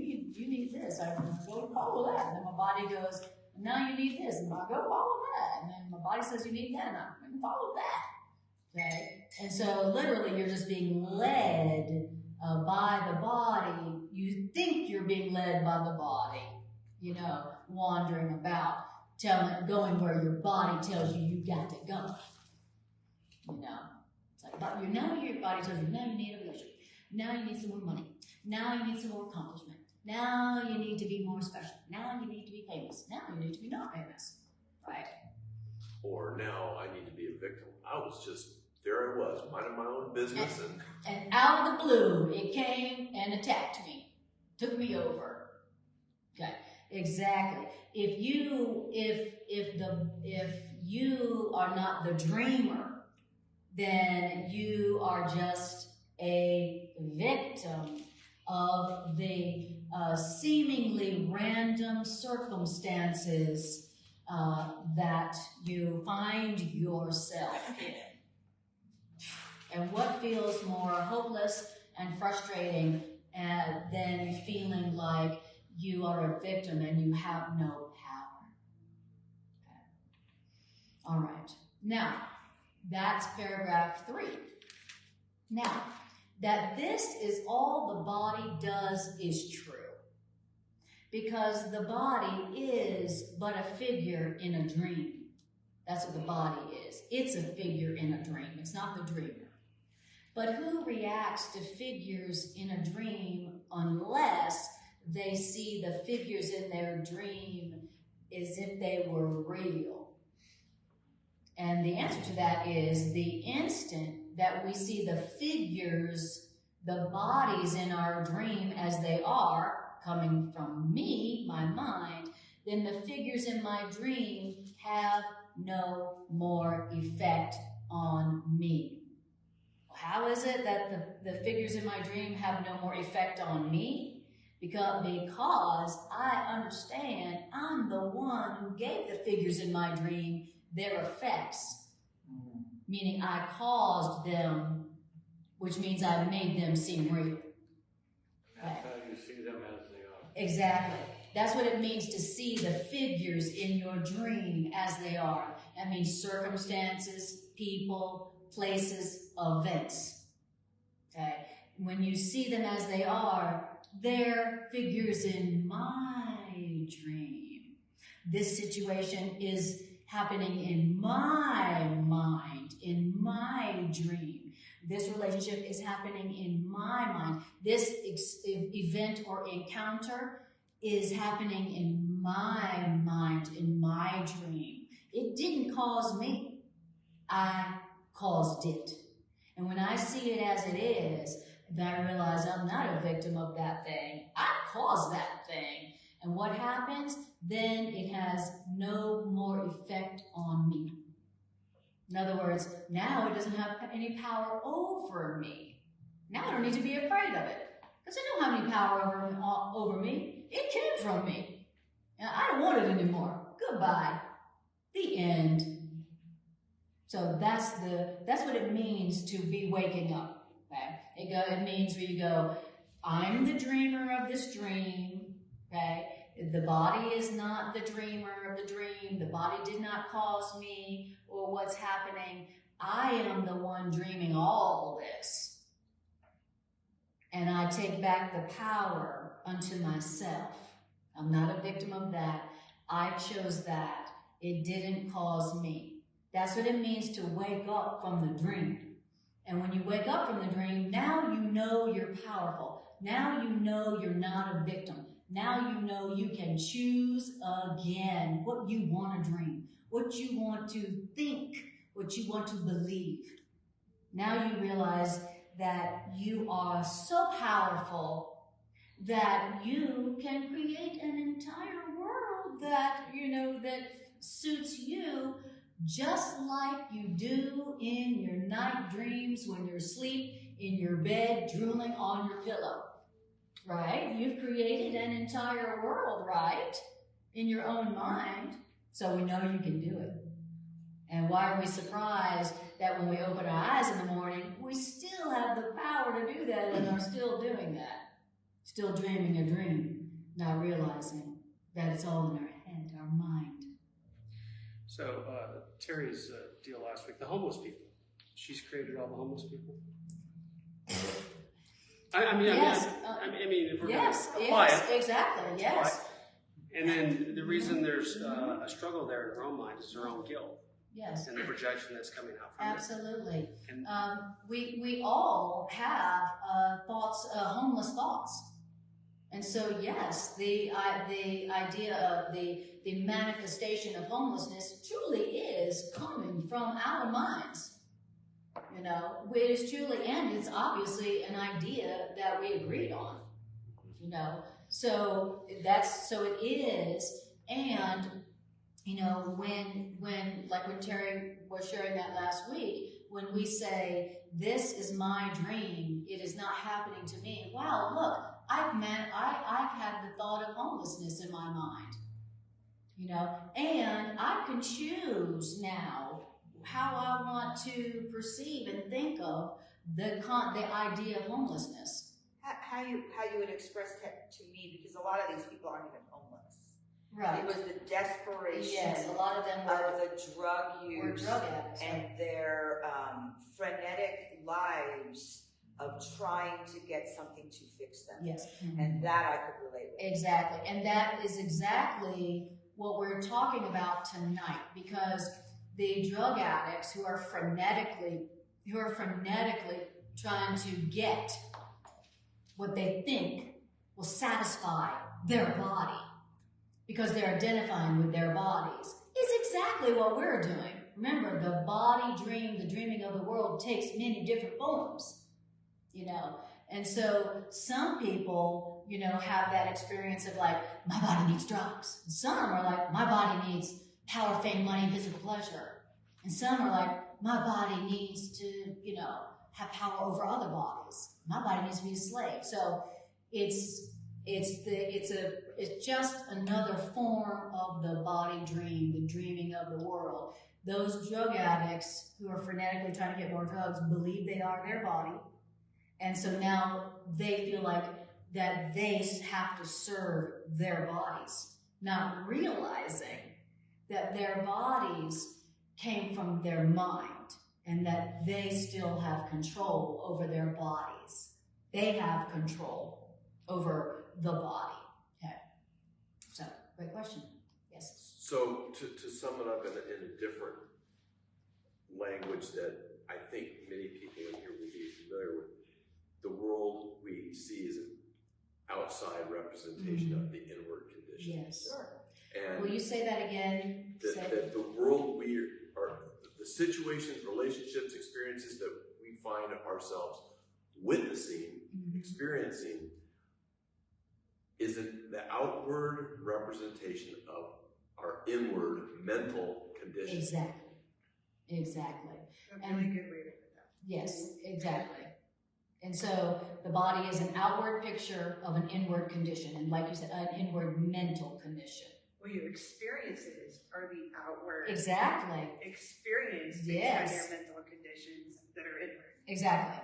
need this. I go follow that. And then my body goes, now you need this. And I go follow that. And then my body says you need that. And I follow that. Okay? And so literally you're just being led by the body. You think you're being led by the body, wandering about, going where your body tells you got to go. It's like, but your body tells you, now you need a relationship. Now you need some more money. Now you need some more accomplishment. Now you need to be more special. Now you need to be famous. Now you need to be not famous, right? Or now I need to be a victim. There I was, minding my own business. And out of the blue, it came and attacked me. Took me over. Okay, exactly. If you are not the dreamer, then you are just a victim of the seemingly random circumstances that you find yourself in. And what feels more hopeless and frustrating than feeling like you are a victim and you have no power? Okay. All right. Now, that's paragraph 3. Now, that this is all the body does is true. Because the body is but a figure in a dream. That's what the body is. It's a figure in a dream. It's not the dreamer. But who reacts to figures in a dream unless they see the figures in their dream as if they were real? And the answer to that is the instant that we see the figures, the bodies in our dream as they are, coming from me, my mind, then the figures in my dream have no more effect on me. How is it that the figures in my dream have no more effect on me? Because I understand I'm the one who gave the figures in my dream their effects. Meaning I caused them, which means I made them seem real. That's how you see them as they are. Exactly. That's what it means to see the figures in your dream as they are. That means circumstances, people, places, events. Okay? When you see them as they are, they're figures in my dream. This situation is happening in my mind, in my dream. This relationship is happening in my mind. This event or encounter is happening in my mind, in my dream. It didn't cause me. I caused it. And when I see it as it is, then I realize I'm not a victim of that thing. I caused that thing. And what happens? Then it has no more effect on me. In other words, now it doesn't have any power over me. Now I don't need to be afraid of it. Because it don't have any power over me. It came from me. And I don't want it anymore. Goodbye. The end. So that's what it means to be waking up. Okay? It means where you go, I'm the dreamer of this dream. Okay? The body is not the dreamer of the dream. The body did not cause me or what's happening. I am the one dreaming all this. And I take back the power unto myself. I'm not a victim of that. I chose that. It didn't cause me. That's what it means to wake up from the dream. And when you wake up from the dream, now you know you're powerful. Now you know you're not a victim. Now you know you can choose again what you want to dream, what you want to think, what you want to believe. Now you realize that you are so powerful that you can create an entire world that, that suits you just like you do in your night dreams when you're asleep in your bed drooling on your pillow. Right? You've created an entire world, right? In your own mind. So we know you can do it. And why are we surprised that when we open our eyes in the morning, we still have the power to do that and are still doing that? Still dreaming a dream, not realizing that it's all in our head, our mind. So Terry's deal last week, the homeless people. She's created all the homeless people. I mean, if we're going to apply it, exactly, yes. And then the reason there's a struggle there in her own mind is her own guilt. Yes. And the projection that's coming out from Absolutely. it. And we all have homeless thoughts. And so, yes, the idea of the manifestation of homelessness truly is coming from our minds. It is truly, and it's obviously an idea that we agreed on. So it is, and Like when Terry was sharing that last week, when we say, this is my dream, it is not happening to me. Wow, look, I've had the thought of homelessness in my mind, and I can choose now how I want to perceive and think of the idea of homelessness. How you would express that to me, because a lot of these people aren't even homeless. Right. It was the desperation. Yes, a lot of them of the drug use were drug addicts, and their frenetic lives of trying to get something to fix them. Yes. And that I could relate with. Exactly. And that is exactly what we're talking about tonight, because the drug addicts who are frenetically trying to get what they think will satisfy their body, because they're identifying with their bodies, is exactly what we're doing. Remember, the body dream, the dreaming of the world, takes many different forms, And so some people, have that experience of like, my body needs drugs. And some are like, my body needs power, fame, money, and physical pleasure. And some are like, my body needs to, have power over other bodies. My body needs to be a slave. So it's just another form of the body dream, the dreaming of the world. Those drug addicts who are frenetically trying to get more drugs believe they are their body. And so now they feel like that they have to serve their bodies, not realizing that their bodies came from their mind and that they still have control over their bodies. They have control over the body. Okay. So, great question. Yes. So to sum it up in a different language that I think many people in here will be familiar with, the world we see is an outside representation of the inward condition. Yes. Sure. And will you say that again? That the world we are, the situations, relationships, experiences that we find ourselves witnessing, experiencing, is the outward representation of our inward mental condition. Exactly. A really good way to put that. Yes, exactly. And so the body is an outward picture of an inward condition, and like you said, an inward mental condition. Well, your experiences are the outward experience based on your mental conditions that are inward. Exactly.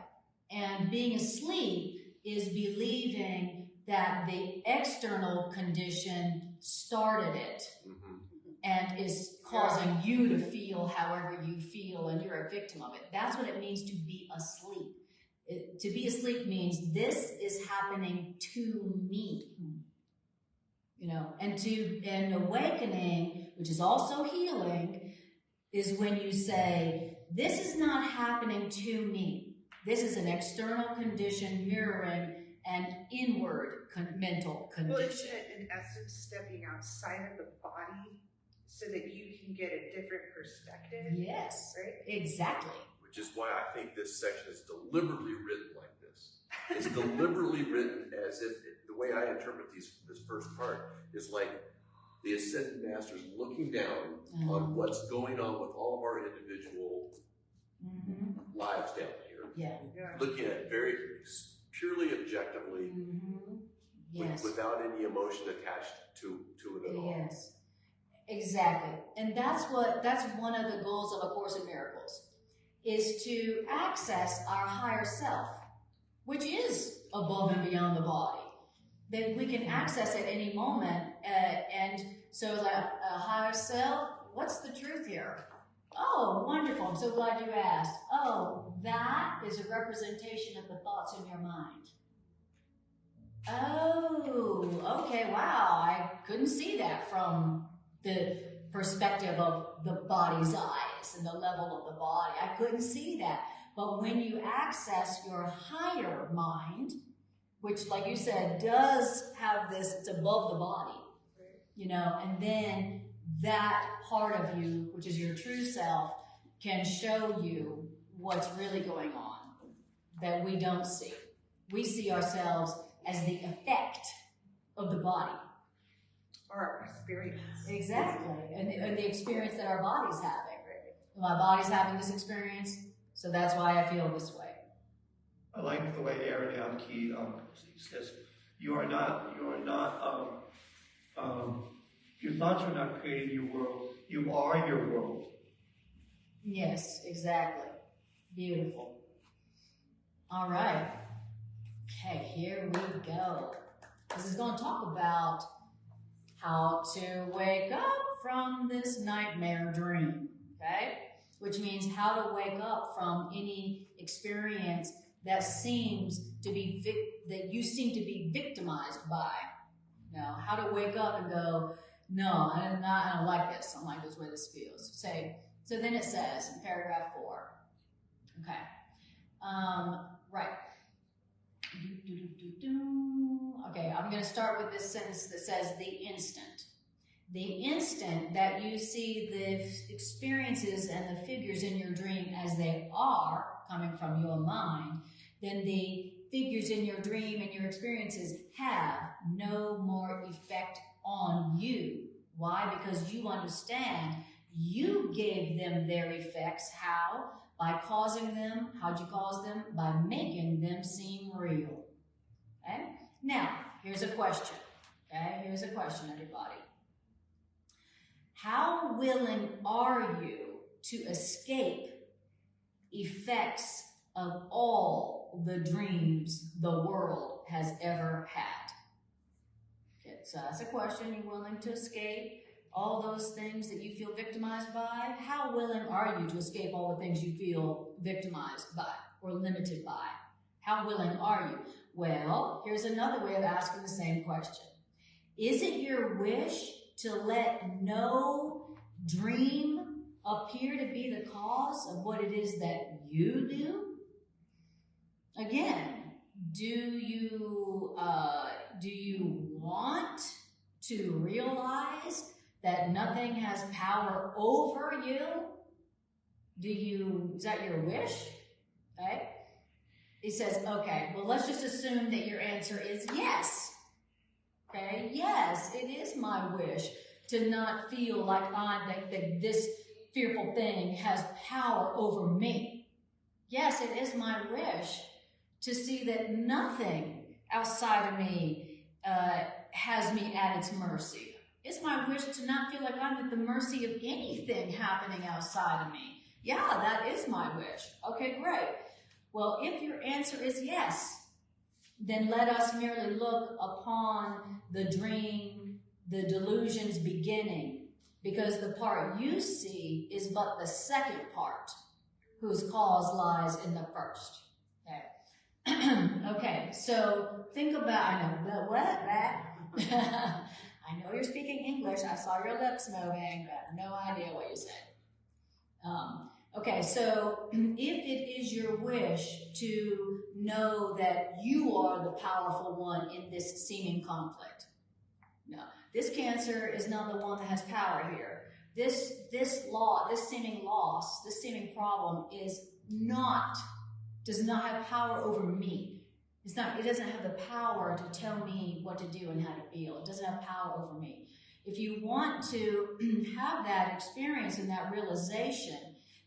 And being asleep is believing that the external condition started it and is causing you to feel however you feel, and you're a victim of it. That's what it means to be asleep. To be asleep means this is happening to me. And awakening, which is also healing, is when you say, this is not happening to me. This is an external condition mirroring an inward mental condition. Well, it's in essence stepping outside of the body so that you can get a different perspective. Yes, right? Exactly. Which is why I think this section is deliberately written like this. It's deliberately written as if, the way I interpret this first part is like the Ascended Masters looking down on what's going on with all of our individual lives down here. Yeah. Looking at it very purely objectively, Yes. without any emotion attached to it at all. Yes. Exactly. And that's one of the goals of A Course in Miracles, is to access our higher self, which is above and beyond the body. That we can access at any moment. And so a higher self, what's the truth here? Oh, wonderful. I'm so glad you asked. Oh, that is a representation of the thoughts in your mind. Oh, okay, wow. I couldn't see that from the perspective of the body's eyes and the level of the body. I couldn't see that. But when you access your higher mind, which, like you said, does have this, it's above the body, and then that part of you, which is your true self, can show you what's really going on that we don't see. We see ourselves as the effect of the body. Or our experience. Exactly. And the experience that our body's having. My body's having this experience, so that's why I feel this way. I like the way Aaron Key says, your thoughts are not creating your world, you are your world. Yes, exactly. Beautiful. All right. Okay, here we go. This is going to talk about how to wake up from this nightmare dream, okay? Which means how to wake up from any experience that seems to be that you seem to be victimized by. You know, how to wake up and go, no, I don't like this. I don't like this way this feels. So then it says in paragraph 4. Okay. Right. Okay, I'm going to start with this sentence that says the instant. The instant that you see the experiences and the figures in your dream as they are coming from your mind, then the figures in your dream and your experiences have no more effect on you. Why? Because you understand you gave them their effects. How? By causing them. How'd you cause them? By making them seem real. Okay? Now, here's a question. Okay? Here's a question, everybody. How willing are you to escape effects of all the dreams the world has ever had? Okay, so that's a question. You're willing to escape all those things that you feel victimized by? How willing are you to escape all the things you feel victimized by or limited by? How willing are you? Well, here's another way of asking the same question. Is it your wish to let no dream appear to be the cause of what it is that you do? Again, do you want to realize that nothing has power over you? Is that your wish? Okay. He says, okay, well, let's just assume that your answer is yes. Okay, yes, it is my wish to not feel like that this fearful thing has power over me. Yes, it is my wish to see that nothing outside of me has me at its mercy. It's my wish to not feel like I'm at the mercy of anything happening outside of me. Yeah, that is my wish. Okay, great. Well, if your answer is yes, then let us merely look upon the dream, the delusion's beginning, because the part you see is but the second part, whose cause lies in the first. Okay. Okay, so think about, I know, I know you're speaking English. I saw your lips moving, but no idea what you said. Okay, so if it is your wish to know that you are the powerful one in this seeming conflict, no, this cancer is not the one that has power here. This seeming loss, this seeming problem does not have power over me. It doesn't have the power to tell me what to do and how to feel. It doesn't have power over me. If you want to have that experience and that realization,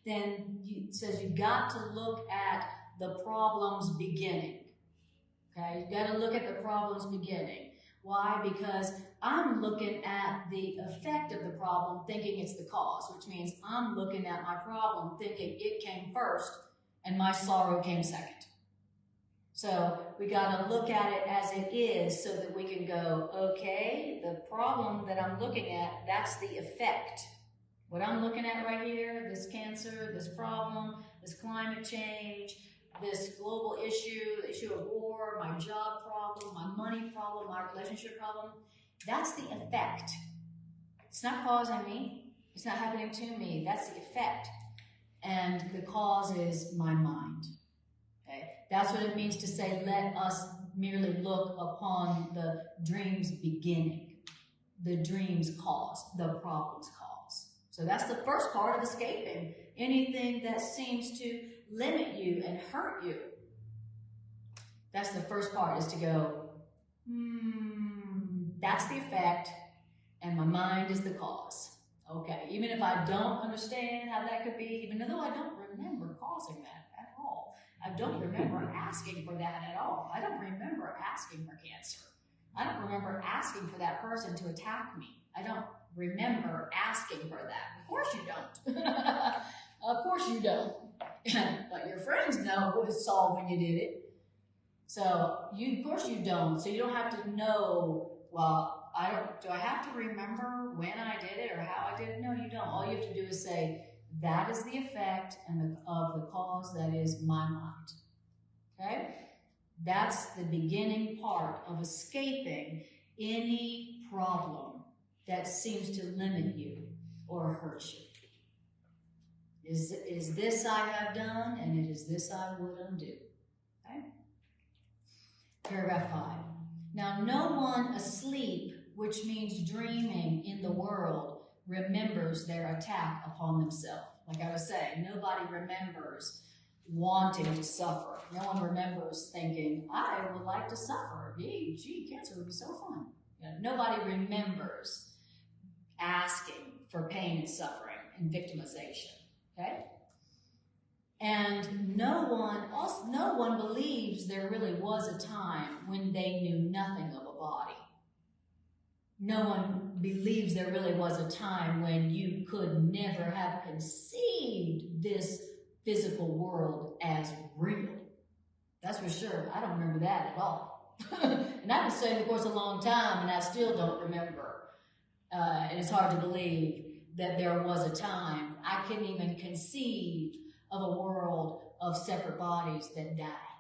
then it says you've got to look at the problem's beginning. Okay, you've got to look at the problem's beginning. Why? Because I'm looking at the effect of the problem thinking it's the cause, which means I'm looking at my problem thinking it came first and my sorrow came second. So we got to look at it as it is so that we can go, okay, the problem that I'm looking at, that's the effect. What I'm looking at right here, this cancer, this problem, this climate change, this global issue, the issue of war, my job problem, my money problem, my relationship problem, that's the effect. It's not causing me. It's not happening to me. That's the effect. And the cause is my mind. Okay? That's what it means to say, let us merely look upon the dream's beginning, the dream's cause, the problem's cause. So that's the first part of escaping anything that seems to limit you and hurt you. That's the first part, is to go, that's the effect. and my mind is the cause. Okay, even if I don't understand how that could be, even though I don't remember causing that at all, I don't remember asking for that at all. I don't remember asking for cancer. I don't remember asking for that person to attack me. I don't remember asking for that. Of course you don't. Of course you don't. But your friends know what was solved when you did it. So of course you don't. So you don't have to know, well, do I have to remember when I did it or how I did it? No, you don't. All you have to do is say, that is the effect of the cause that is my mind. Okay? That's the beginning part of escaping any problem that seems to limit you or hurt you. Is this I have done, and it is this I would undo. Okay? Paragraph 5. Now, no one asleep, which means dreaming in the world, remembers their attack upon themselves. Like I was saying, nobody remembers wanting to suffer. No one remembers thinking, I would like to suffer. Gee, cancer would be so fun. Nobody remembers asking for pain and suffering and victimization. Okay? And no one believes there really was a time when they knew nothing of a body. No one believes there really was a time when you could never have conceived this physical world as real. That's for sure. I don't remember that at all. And I've been studying the course a long time, and I still don't remember. And it's hard to believe that there was a time I couldn't even conceive of a world of separate bodies that die,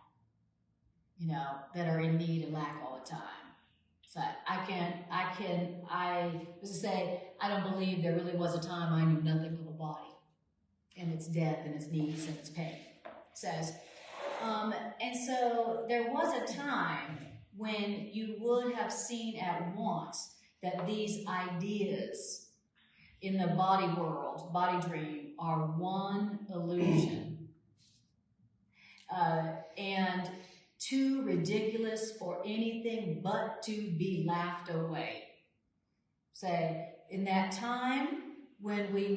that are in need and lack all the time. So I don't believe there really was a time I knew nothing of a body and its death and its needs and its pain. It says, and so there was a time when you would have seen at once that these ideas in the body world, body dream, are one illusion and too ridiculous for anything but to be laughed away. Say, in that time when we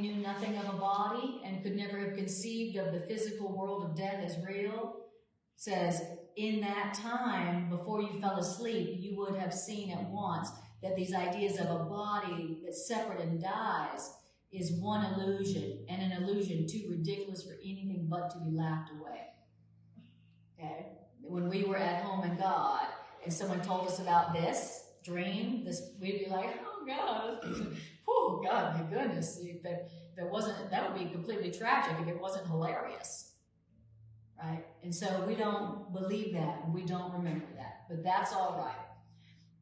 knew nothing of a body and could never have conceived of the physical world of death as real, says, in that time, before you fell asleep, you would have seen at once that these ideas of a body that's separate and dies is one illusion, and an illusion too ridiculous for anything but to be laughed away. Okay? When we were at home in God, and someone told us about this dream, we'd be like, oh God, oh God, my goodness. That would be completely tragic if it wasn't hilarious. Right? And so we don't believe that, and we don't remember that, but that's all right.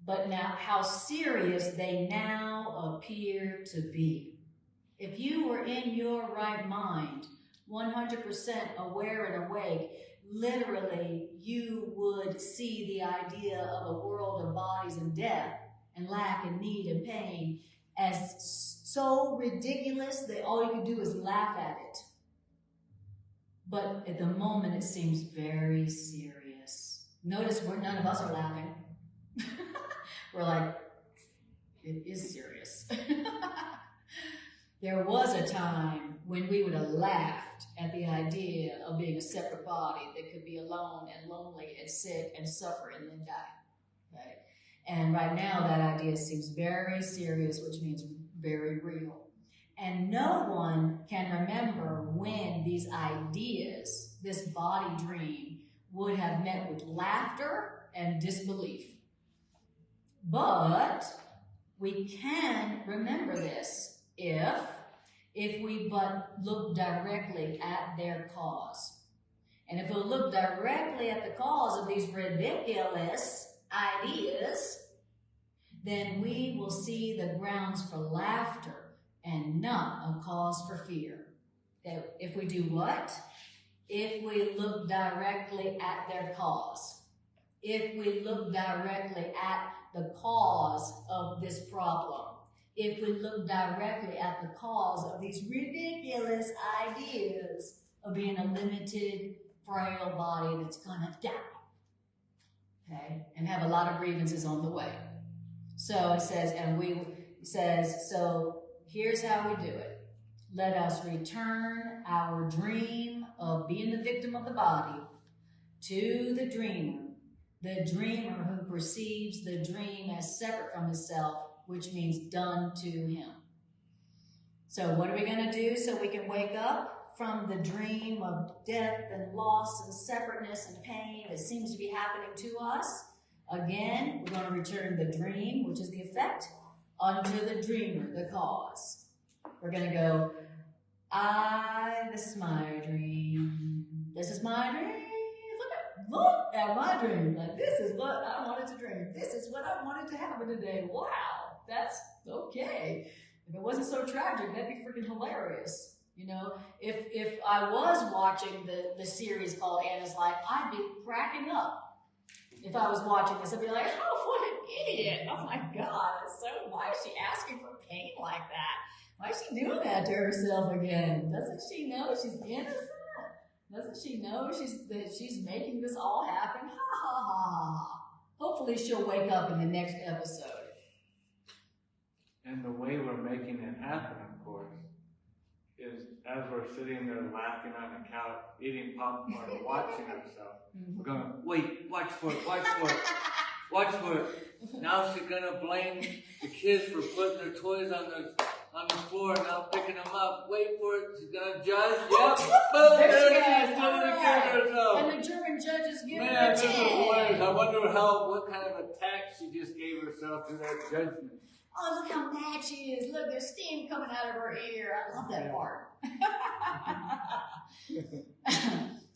But now, how serious they now appear to be. If you were in your right mind, 100% aware and awake, literally you would see the idea of a world of bodies and death and lack and need and pain as so ridiculous that all you can do is laugh at it. But at the moment, it seems very serious. Notice none of us are laughing. We're like, it is serious. There was a time when we would have laughed at the idea of being a separate body that could be alone and lonely and sick and suffer and then die. Right? And right now, that idea seems very serious, which means very real. And no one can remember when these ideas, this body dream, would have met with laughter and disbelief. But we can remember this if we but look directly at their cause. And if we look directly at the cause of these ridiculous ideas, then we will see the grounds for laughter and not a cause for fear. If we do what? If we look directly at their cause. If we look directly at the cause of this problem. If we look directly at the cause of these ridiculous ideas of being a limited, frail body that's gonna die. Okay? And have a lot of grievances on the way. So it says, so here's how we do it. Let us return our dream of being the victim of the body to the dreamer who perceives the dream as separate from himself, which means done to him. So what are we going to do so we can wake up from the dream of death and loss and separateness and pain that seems to be happening to us? Again, we're going to return the dream, which is the effect, unto the dreamer, the cause. We're going to go, this is my dream. This is my dream. Look at my dream. Like, this is what I wanted to dream. This is what I wanted to happen today. Wow, that's okay. If it wasn't so tragic, that'd be freaking hilarious. You know, if I was watching the series called Anna's Life, I'd be cracking up. If I was watching this, I'd be like, oh, what an idiot. Oh my God. So why is she asking for pain like that? Why is she doing that to herself again? Doesn't she know she's innocent? Doesn't she know that she's making this all happen? Ha ha ha ha. Hopefully she'll wake up in the next episode. And the way we're making it happen, of course, is as we're sitting there laughing on the couch, eating popcorn, or watching ourselves, we're going, wait, watch for it, watch for it, watch for it. Now she's going to blame the kids for putting their toys on the floor and now picking them up. Wait for it. She's going to judge. Yep. Boom. There she is. Doing it again herself. And the German judge is giving her Man, a this is 10. hilarious. I wonder what kind of attack she just gave herself to that judgment. Oh, look how mad she is. Look, there's steam coming out of her ear. I love that part.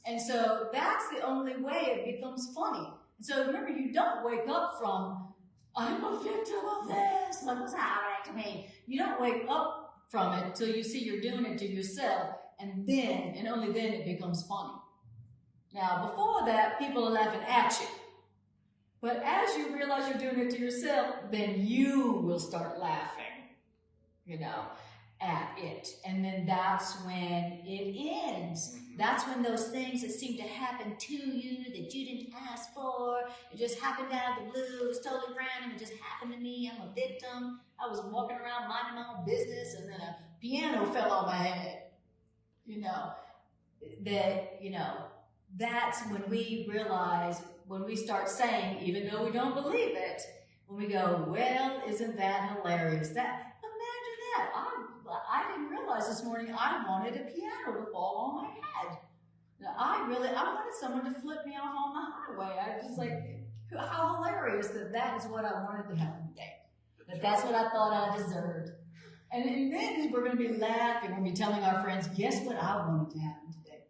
And so that's the only way it becomes funny. And so remember, you don't wake up from, I'm a victim of this. Look what's happening to me. You don't wake up from it until you see you're doing it to yourself. And then, and only then, it becomes funny. Now, before that, people are laughing at you. But as you realize you're doing it to yourself, then you will start laughing, at it. And then that's when it ends. That's when those things that seem to happen to you that you didn't ask for, it just happened out of the blue, it was totally random, it just happened to me, I'm a victim. I was walking around minding my own business and then a piano fell on my head. That's when we realize, when we start saying, even though we don't believe it, when we go, well, isn't that hilarious? Imagine that. I didn't realize this morning I wanted a piano to fall on my head. Now, I wanted someone to flip me off on the highway. I was just like, how hilarious that is what I wanted to happen today. That's what I thought I deserved. And then we're going to be laughing. We're going to be telling our friends, guess what I wanted to happen today?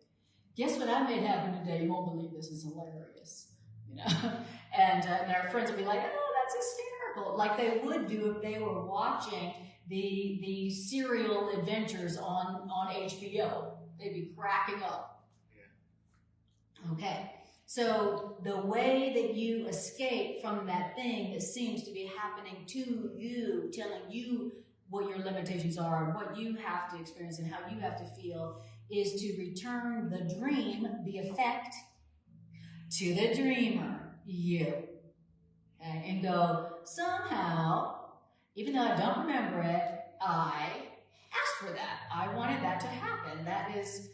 Guess what I made happen today? You won't believe this is hilarious. And our friends will be like, oh, that's hysterical. Like they would do if they were watching the serial adventures on HBO. They'd be cracking up. Yeah. Okay. So the way that you escape from that thing that seems to be happening to you, telling you what your limitations are, what you have to experience and how you have to feel, is to return the dream, the effect, to the dreamer, you. Okay? And go, somehow, even though I don't remember it, I asked for that. I wanted that to happen. That is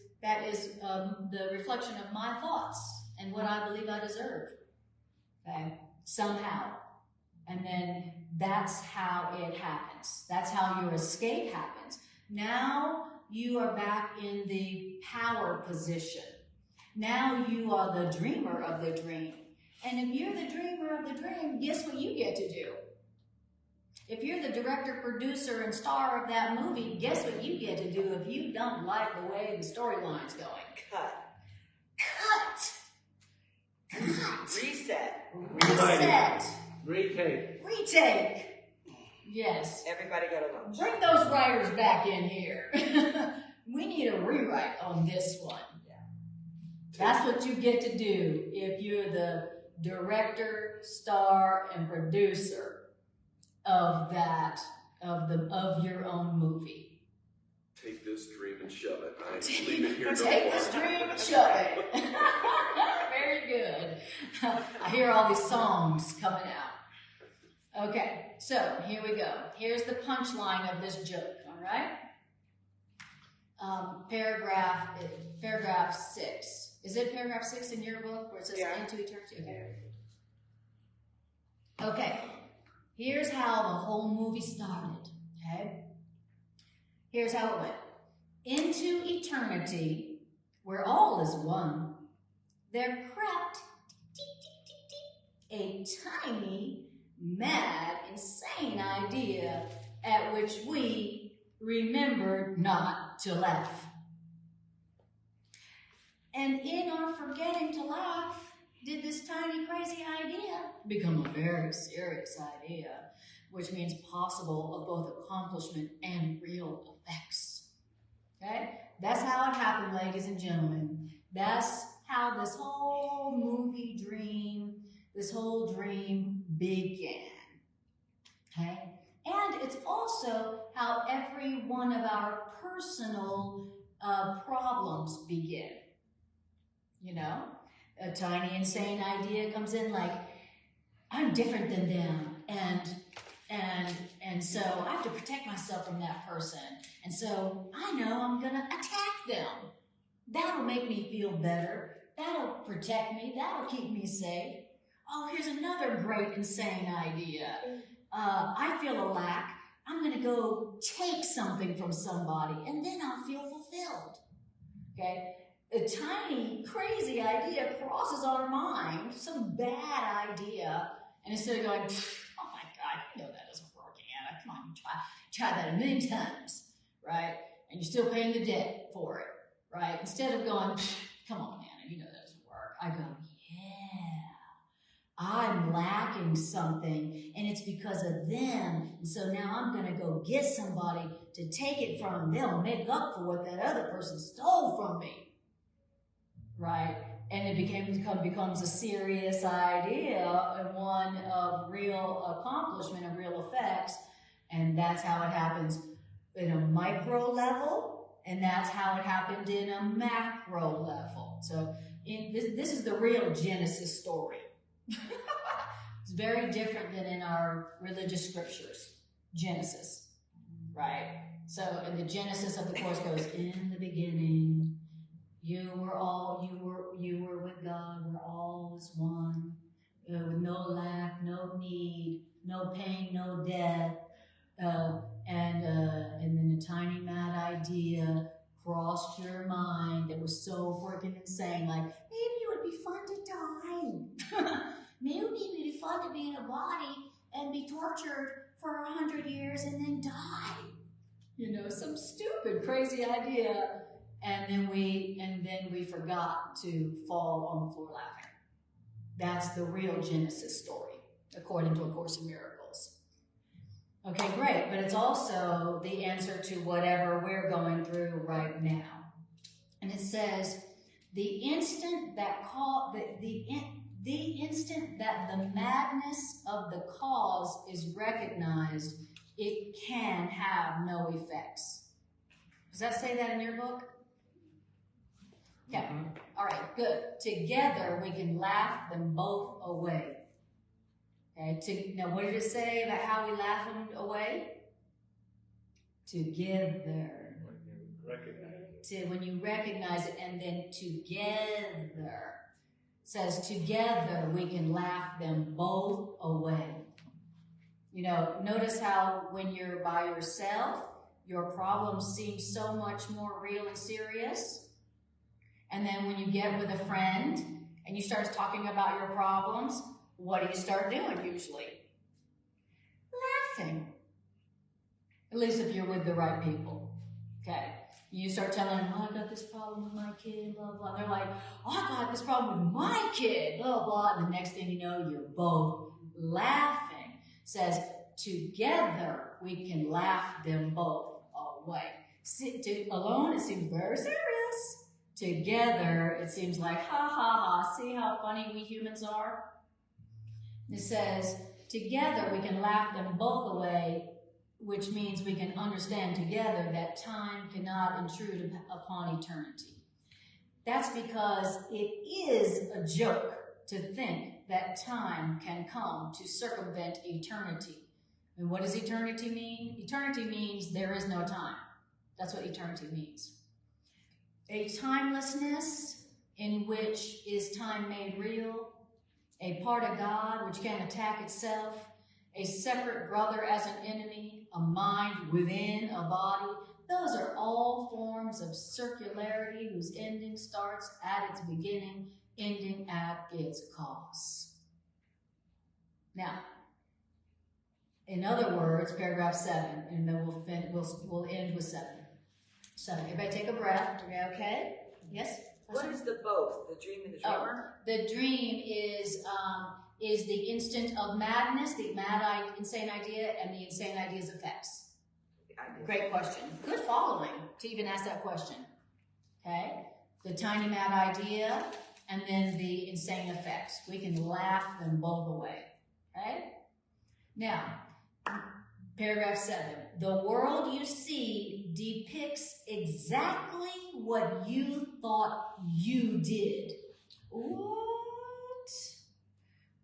the reflection of my thoughts and what I believe I deserve. Okay? Somehow. And then that's how it happens. That's how your escape happens. Now you are back in the power position. Now you are the dreamer of the dream. And if you're the dreamer of the dream, guess what you get to do? If you're the director, producer, and star of that movie, guess what you get to do if you don't like the way the storyline's going? Cut. Reset. Retake. Yes. Everybody go to lunch. Bring those writers back in here. We need a rewrite on this one. Yeah. That's what you get to do if you're the director, star, and producer of your own movie. Take this dream and shove it. Leave it here. Take this dream and shove it. Very good. I hear all these songs coming out. Okay, so here we go. Here's the punchline of this joke, all right? Paragraph 6. Is it paragraph 6 in your book where it says into eternity? Okay. Okay. Here's how the whole movie started, okay? Here's how it went. Into eternity, where all is one, there crept a tiny, mad, insane idea at which we remembered not to laugh. And in our forgetting to laugh, did this tiny, crazy idea become a very serious idea, which means possible of both accomplishment and real effects. Okay? That's how it happened, ladies and gentlemen. That's how this whole movie dream, this whole dream began. Okay? And it's also how every one of our personal problems begin. You know? A tiny, insane idea comes in like, I'm different than them, and so I have to protect myself from that person. And so I know I'm gonna attack them. That'll make me feel better. That'll protect me. That'll keep me safe. Oh, here's another great, insane idea. I feel a lack. I'm gonna go take something from somebody, and then I'll feel fulfilled. Okay? A tiny, crazy idea crosses our mind, some bad idea, and instead of going, oh my God, you know that doesn't work, Anna. Come on, try that a million times, right? And you're still paying the debt for it, right? Instead of going, come on, Anna, you know that doesn't work. I go, yeah, I'm lacking something, and it's because of them. And so now I'm going to go get somebody to take it from them. They'll make up for what that other person stole from me. Right? And it becomes a serious idea and one of real accomplishment and real effects. And that's how it happens in a micro level, and that's how it happened in a macro level. So this is the real Genesis story. It's very different than in our religious scriptures. Genesis, right? So in the Genesis of the Course goes, in the beginning, you were with God, we're all as one, with no lack, no need, no pain, no death, and then a tiny mad idea crossed your mind that was so freaking insane, like, maybe it would be fun to die. Maybe it would be fun to be in a body and be tortured for 100 years and then die. You know, some stupid, crazy idea. And then we forgot to fall on the floor laughing. That's the real Genesis story, according to A Course in Miracles. Okay, great, but it's also the answer to whatever we're going through right now. And it says, the instant that the madness of the cause is recognized, it can have no effects. Does that say that in your book? Okay. All right, good. Together, we can laugh them both away. Okay. Now, what did it say about how we laugh them away? Together. When you recognize it, and then together. It says, together, we can laugh them both away. You know, notice how when you're by yourself, your problems seem so much more real and serious. And then when you get with a friend and you start talking about your problems, what do you start doing usually? Laughing. At least if you're with the right people. Okay. You start telling them, oh, I got this problem with my kid, blah, blah. They're like, oh, I got this problem with my kid, blah, blah. And the next thing you know, you're both laughing. It says, together we can laugh them both away. Alone, it seems very serious. Together, it seems like, ha, ha, ha, see how funny we humans are? It says, together we can laugh them both away, which means we can understand together that time cannot intrude upon eternity. That's because it is a joke to think that time can come to circumvent eternity. And what does eternity mean? Eternity means there is no time. That's what eternity means. A timelessness in which is time made real, a part of God which can attack itself, a separate brother as an enemy, a mind within a body. Those are all forms of circularity whose ending starts at its beginning, ending at its cause. Now, in other words, paragraph 7, and then we'll end with 7. So, everybody take a breath. Okay? Yes? What is the both? The dream and the dreamer? The dream is the instant of madness, the insane idea, and the insane idea's effects. Great question. Good following to even ask that question. Okay? The tiny mad idea, and then the insane effects. We can laugh them both away. Okay? Now, paragraph 7. The world you see depicts exactly what you thought you did. What?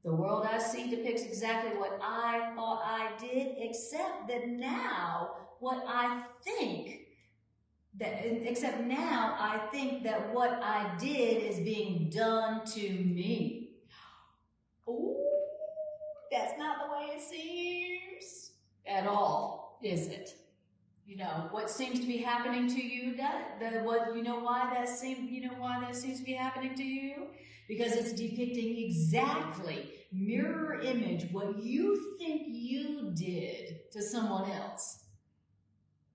The world I see depicts exactly what I thought I did, except now I think that what I did is being done to me. Ooh, that's not the way it seems at all, is it? You know, what seems to be happening to you, why that seems to be happening to you? Because it's depicting exactly, mirror image, what you think you did to someone else.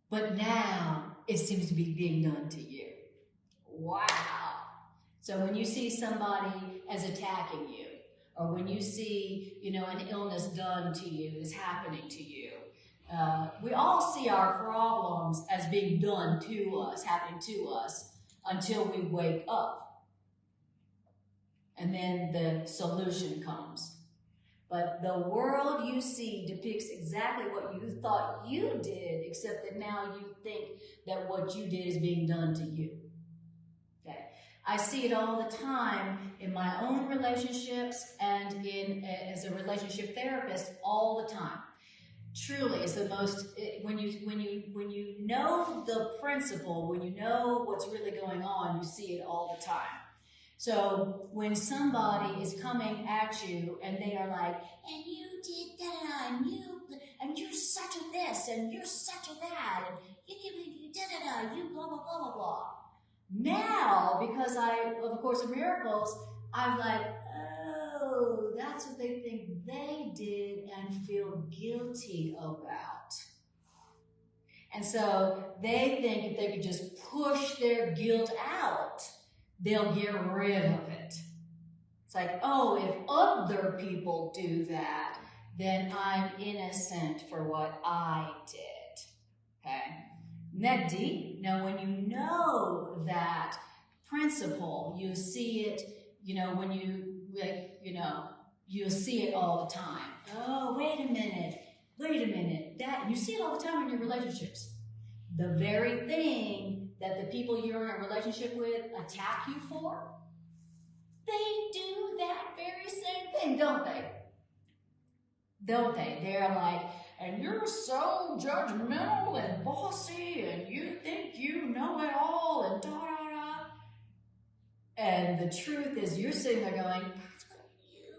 But now it seems to be being done to you. Wow. So when you see somebody as attacking you, or when you see, an illness done to you, is happening to you, we all see our problems as being done to us, happening to us, until we wake up. And then the solution comes. But the world you see depicts exactly what you thought you did, except that now you think that what you did is being done to you. Okay. I see it all the time in my own relationships and as a relationship therapist all the time. Truly, it's the most, when you know the principle, when you know what's really going on, you see it all the time. So when somebody is coming at you and they are like, and you did that, and you're such a this, and you're such a that, and you da-da-da, you blah, blah, blah, blah, blah. Now, because of A Course in Miracles, I'm like, oh, that's what they think they did and feel guilty about. And so they think if they could just push their guilt out, they'll get rid of it. It's like, oh, if other people do that, then I'm innocent for what I did. Okay? Isn't that deep? Now, when you know that principle, you see it, you'll see it all the time. Oh, wait a minute. That, you see it all the time in your relationships. The very thing that the people you're in a relationship with attack you for, they do that very same thing, don't they? Don't they? They're like, and you're so judgmental and bossy, and you think you know it all, and da-da-da. And the truth is, you're sitting there going, that's what you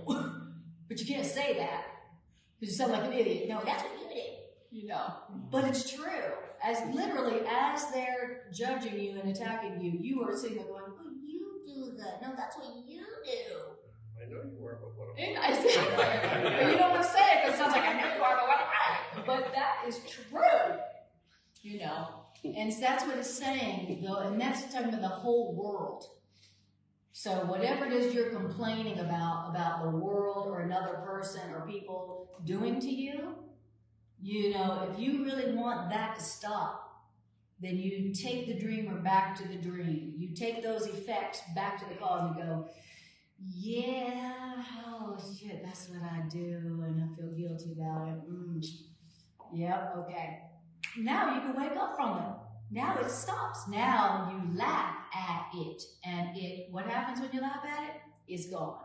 do. But you can't say that, because you sound like an idiot. No, that's what you did, But it's true. As they're judging you and attacking you, you are sitting there going, well, you do that. No, that's what you do. I know you are, but what am and I say it, but you don't want to say it because it sounds like I know you are, but what am I? But that is true, And so that's what it's saying, though, and that's talking about the whole world. So whatever it is you're complaining about the world or another person or people doing to you, if you really want that to stop, then you take the dreamer back to the dream. You take those effects back to the cause and go, yeah, oh shit, that's what I do, and I feel guilty about it. Yep, okay. Now you can wake up from it. Now it stops. Now you laugh at it, and what happens when you laugh at it? It's gone.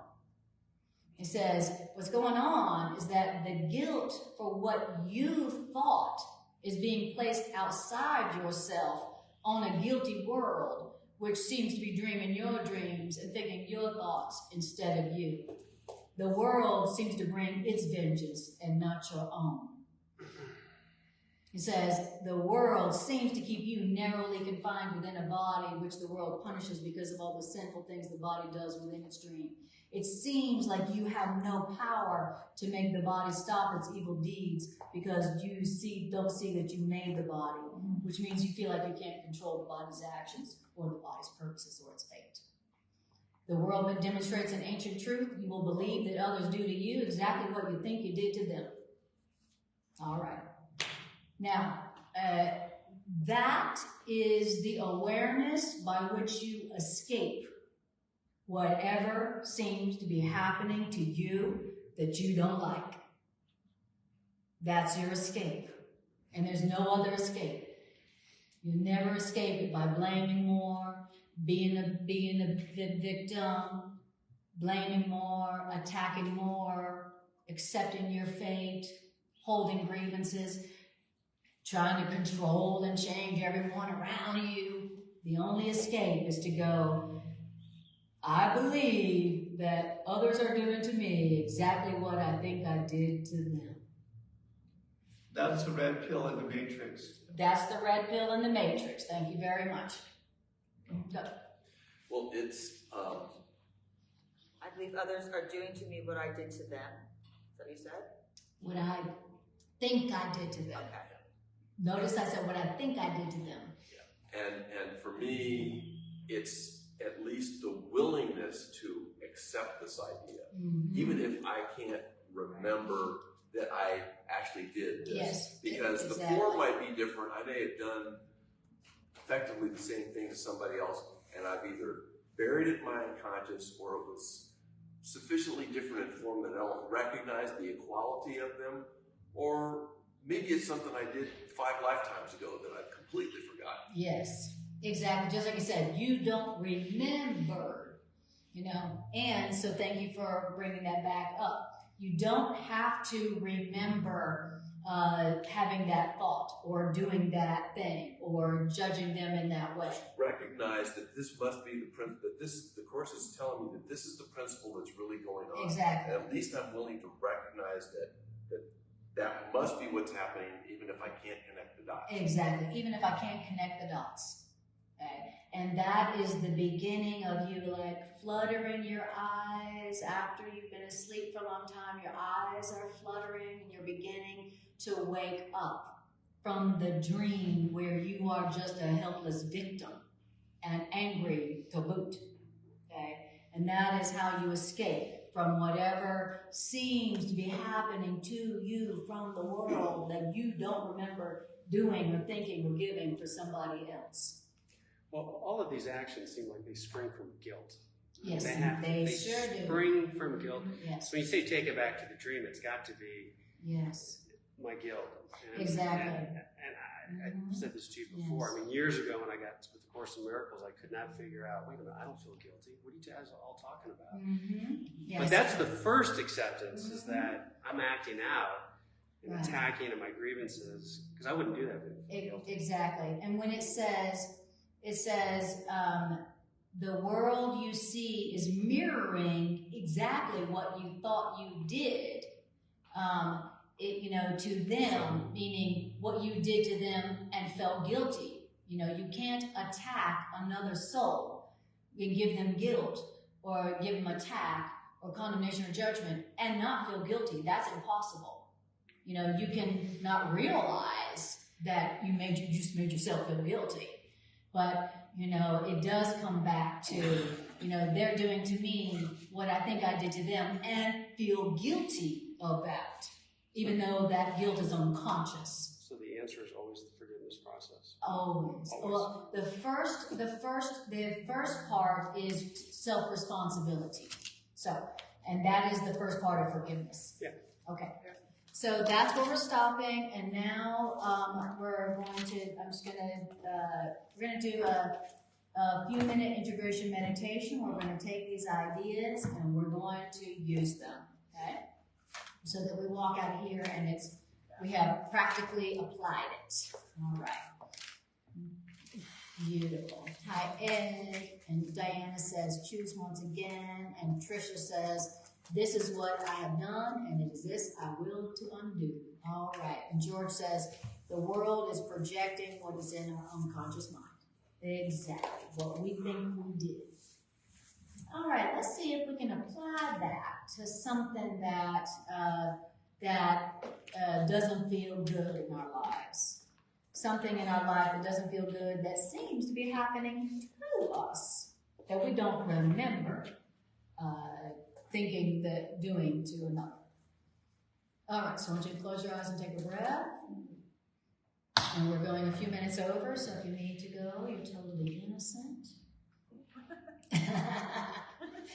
It says, what's going on is that the guilt for what you thought is being placed outside yourself on a guilty world, which seems to be dreaming your dreams and thinking your thoughts instead of you. The world seems to bring its vengeance and not your own. It says, the world seems to keep you narrowly confined within a body which the world punishes because of all the sinful things the body does within its dream. It seems like you have no power to make the body stop its evil deeds because you don't see that you made the body, which means you feel like you can't control the body's actions or the body's purposes or its fate. The world demonstrates an ancient truth. You will believe that others do to you exactly what you think you did to them. All right. Now, that is the awareness by which you escape whatever seems to be happening to you that you don't like. That's your escape. And there's no other escape. You never escape it by blaming more, being a victim, blaming more, attacking more, accepting your fate, holding grievances, trying to control and change everyone around you. The only escape is to go, I believe that others are doing to me exactly what I think I did to them. That's the red pill in the matrix. That's the red pill in the matrix. Thank you very much. Go. Well, it's, I believe others are doing to me what I did to them. Is that what you said? What I think I did to them. Okay. Notice I said what I think I did to them. and for me, it's at least the willingness to accept this idea. Mm-hmm. Even if I can't remember that I actually did this. Yes, because exactly. The form might be different. I may have done effectively the same thing to somebody else, and I've either buried it in my unconscious or it was sufficiently different in form that I don't recognize the equality of them, or maybe it's something I did 5 lifetimes ago that I've completely forgotten. Yes, exactly. Just like you said, you don't remember, and so thank you for bringing that back up. You don't have to remember having that thought or doing that thing or judging them in that way. Recognize that this must be the course is telling me that this is the principle that's really going on. Exactly. And at least I'm willing to recognize that must be what's happening, even if I can't connect the dots. Exactly. Even if I can't connect the dots. Okay. And that is the beginning of you like fluttering your eyes after you've been asleep for a long time. Your eyes are fluttering and you're beginning to wake up from the dream where you are just a helpless victim and angry to boot. Okay. And that is how you escape from whatever seems to be happening to you from the world that you don't remember doing or thinking or giving for somebody else. Well, all of these actions seem like they spring from guilt. Yes, they sure do. Spring from guilt. Yes. So when you say take it back to the dream, it's got to be my guilt. Exactly. And I said this to you before. Yes. I mean, years ago when I got to the Course in Miracles, I could not figure out, wait a minute, I don't feel guilty. What are you guys all talking about? Yes. But that's the first acceptance, is that I'm acting out and attacking and my grievances, because I wouldn't do that if I feel guilty. Exactly. And when it says, the world you see is mirroring exactly what you thought you did, to them, meaning what you did to them and felt guilty. You can't attack another soul and give them guilt or give them attack or condemnation or judgment and not feel guilty. That's impossible. You can not realize that you just made yourself feel guilty. But, it does come back to, they're doing to me what I think I did to them and feel guilty about, even though that guilt is unconscious. So the answer is always the forgiveness process. Always. Well, the first part is self-responsibility. So, and that is the first part of forgiveness. Yeah. Okay. So that's where we're stopping, and now we're going to do a few-minute integration meditation. We're going to take these ideas and we're going to use them, okay? So that we walk out of here and we have practically applied it. All right. Beautiful. Hi, Ed. And Diana says, choose once again. And Tricia says, this is what I have done, and it is this I will to undo. All right. And George says, the world is projecting what is in our unconscious mind. Exactly. What we think we did. All right. Let's see if we can apply that to something that doesn't feel good in our lives. Something in our life that doesn't feel good that seems to be happening to us that we don't remember doing to another. All right, so I want you to close your eyes and take a breath. And we're going a few minutes over, so if you need to go, you're totally innocent.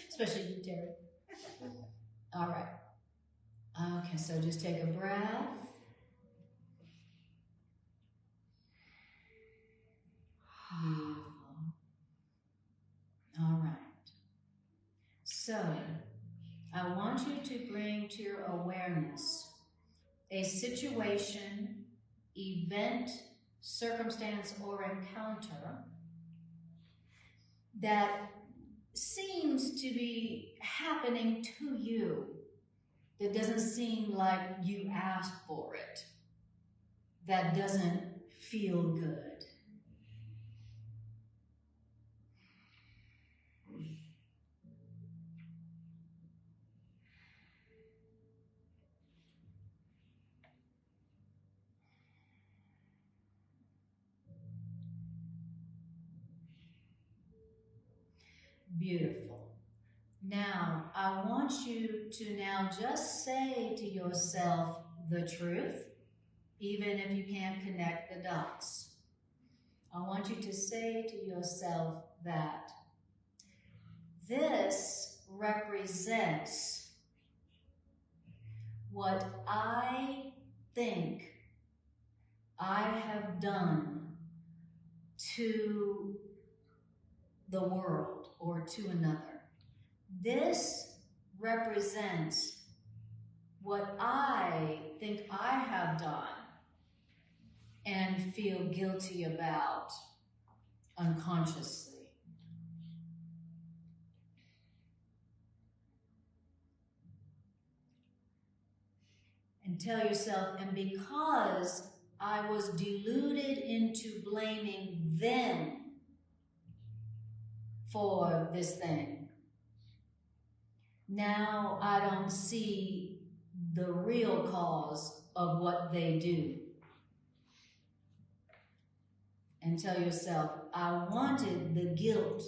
Especially you, Terry. All right. Okay, so just take a breath. Beautiful. All right. So, I want you to bring to your awareness a situation, event, circumstance, or encounter that seems to be happening to you, that doesn't seem like you asked for it, that doesn't feel good. Beautiful. Now, I want you to now just say to yourself the truth, even if you can't connect the dots. I want you to say to yourself that this represents what I think I have done to the world or to another. This represents what I think I have done and feel guilty about unconsciously. And tell yourself, and because I was deluded into blaming them for this thing, now I don't see the real cause of what they do. And tell yourself, I wanted the guilt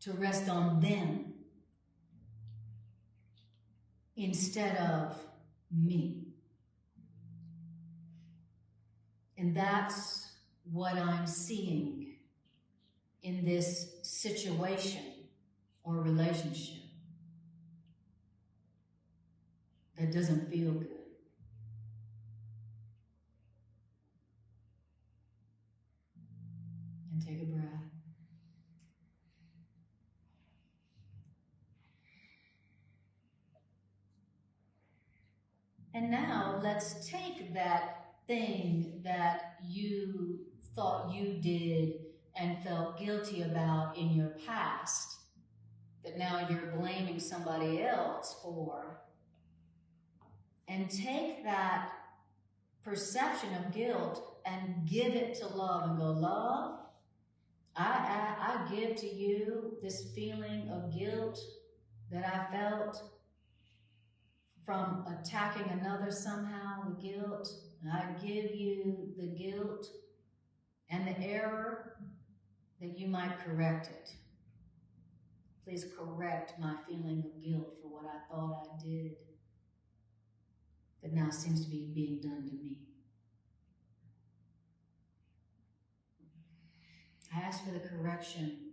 to rest on them instead of me. And that's what I'm seeing in this situation or relationship that doesn't feel good. And take a breath. And now let's take that thing that you thought you did and felt guilty about in your past, that now you're blaming somebody else for, and take that perception of guilt and give it to love and go, love, I give to you this feeling of guilt that I felt from attacking another somehow, the guilt. And I give you the guilt and the error that you might correct it. Please correct my feeling of guilt for what I thought I did that now seems to be being done to me. I ask for the correction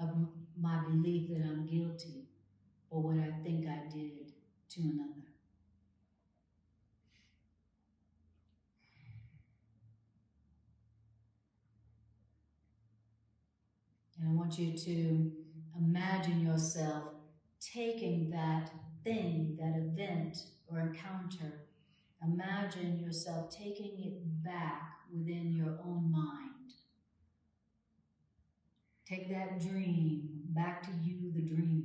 of my belief that I'm guilty for what I think I did to another. And I want you to imagine yourself taking that thing, that event or encounter, imagine yourself taking it back within your own mind. Take that dream back to you, the dreamer.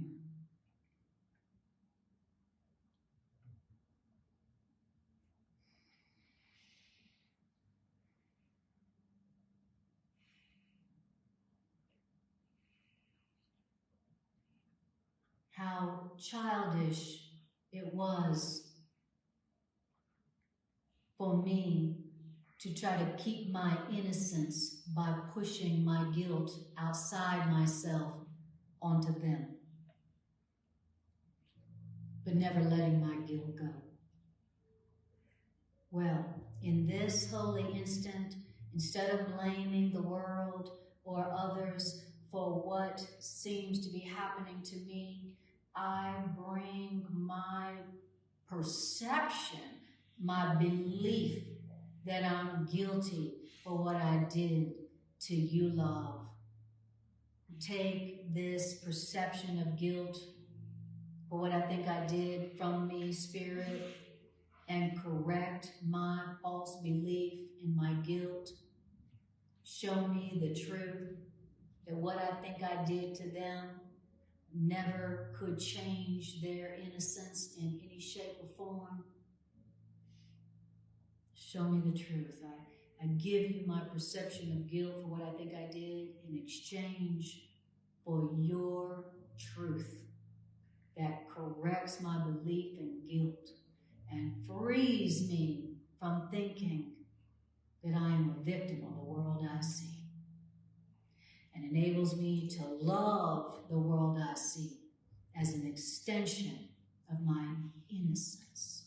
How childish it was for me to try to keep my innocence by pushing my guilt outside myself onto them, but never letting my guilt go. Well, in this holy instant, instead of blaming the world or others for what seems to be happening to me, I bring my perception, my belief that I'm guilty for what I did to you, love. Take this perception of guilt for what I think I did from me, Spirit, and correct my false belief in my guilt. Show me the truth that what I think I did to them never could change their innocence in any shape or form. Show me the truth. I give you my perception of guilt for what I think I did in exchange for your truth that corrects my belief in guilt and frees me from thinking that I am a victim of the world I see, and enables me to love the world I see as an extension of my innocence.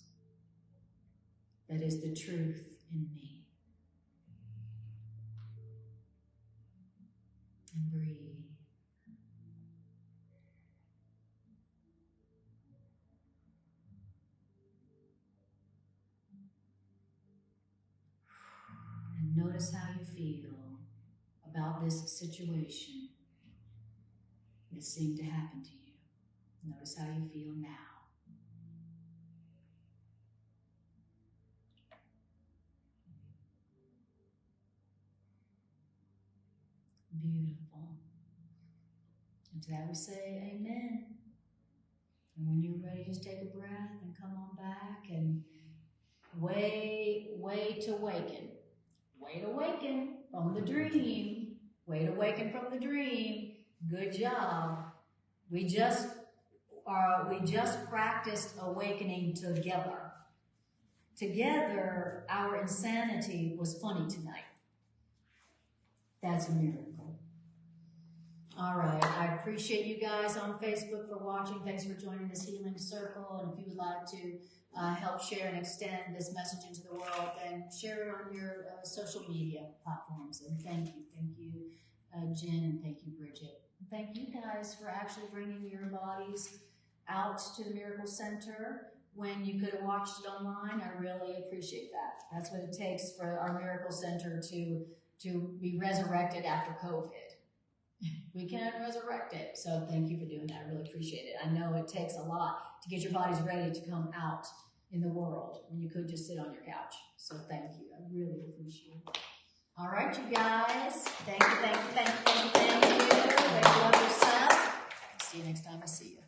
That is the truth in me. And breathe. And notice how you feel about this situation that seemed to happen to you. Notice how you feel now. Beautiful. And to that we say amen. And when you're ready, just take a breath and come on back and wait to awaken. Wait awaken from the dream. Wait awaken from the dream. Good job. We just practiced awakening together. Together, our insanity was funny tonight. That's a miracle. All right, I appreciate you guys on Facebook for watching. Thanks for joining this healing circle. And if you would like to help share and extend this message into the world, then share it on your social media platforms. And thank you, Jen, and thank you, Bridget. And thank you guys for actually bringing your bodies out to the Miracle Center when you could have watched it online. I really appreciate that. That's what it takes for our Miracle Center to be resurrected after COVID. We can resurrect it. So thank you for doing that. I really appreciate it. I know it takes a lot to get your bodies ready to come out in the world when you could just sit on your couch. So thank you. I really appreciate it. All right, you guys. Thank you. Love yourself. See you next time I see you.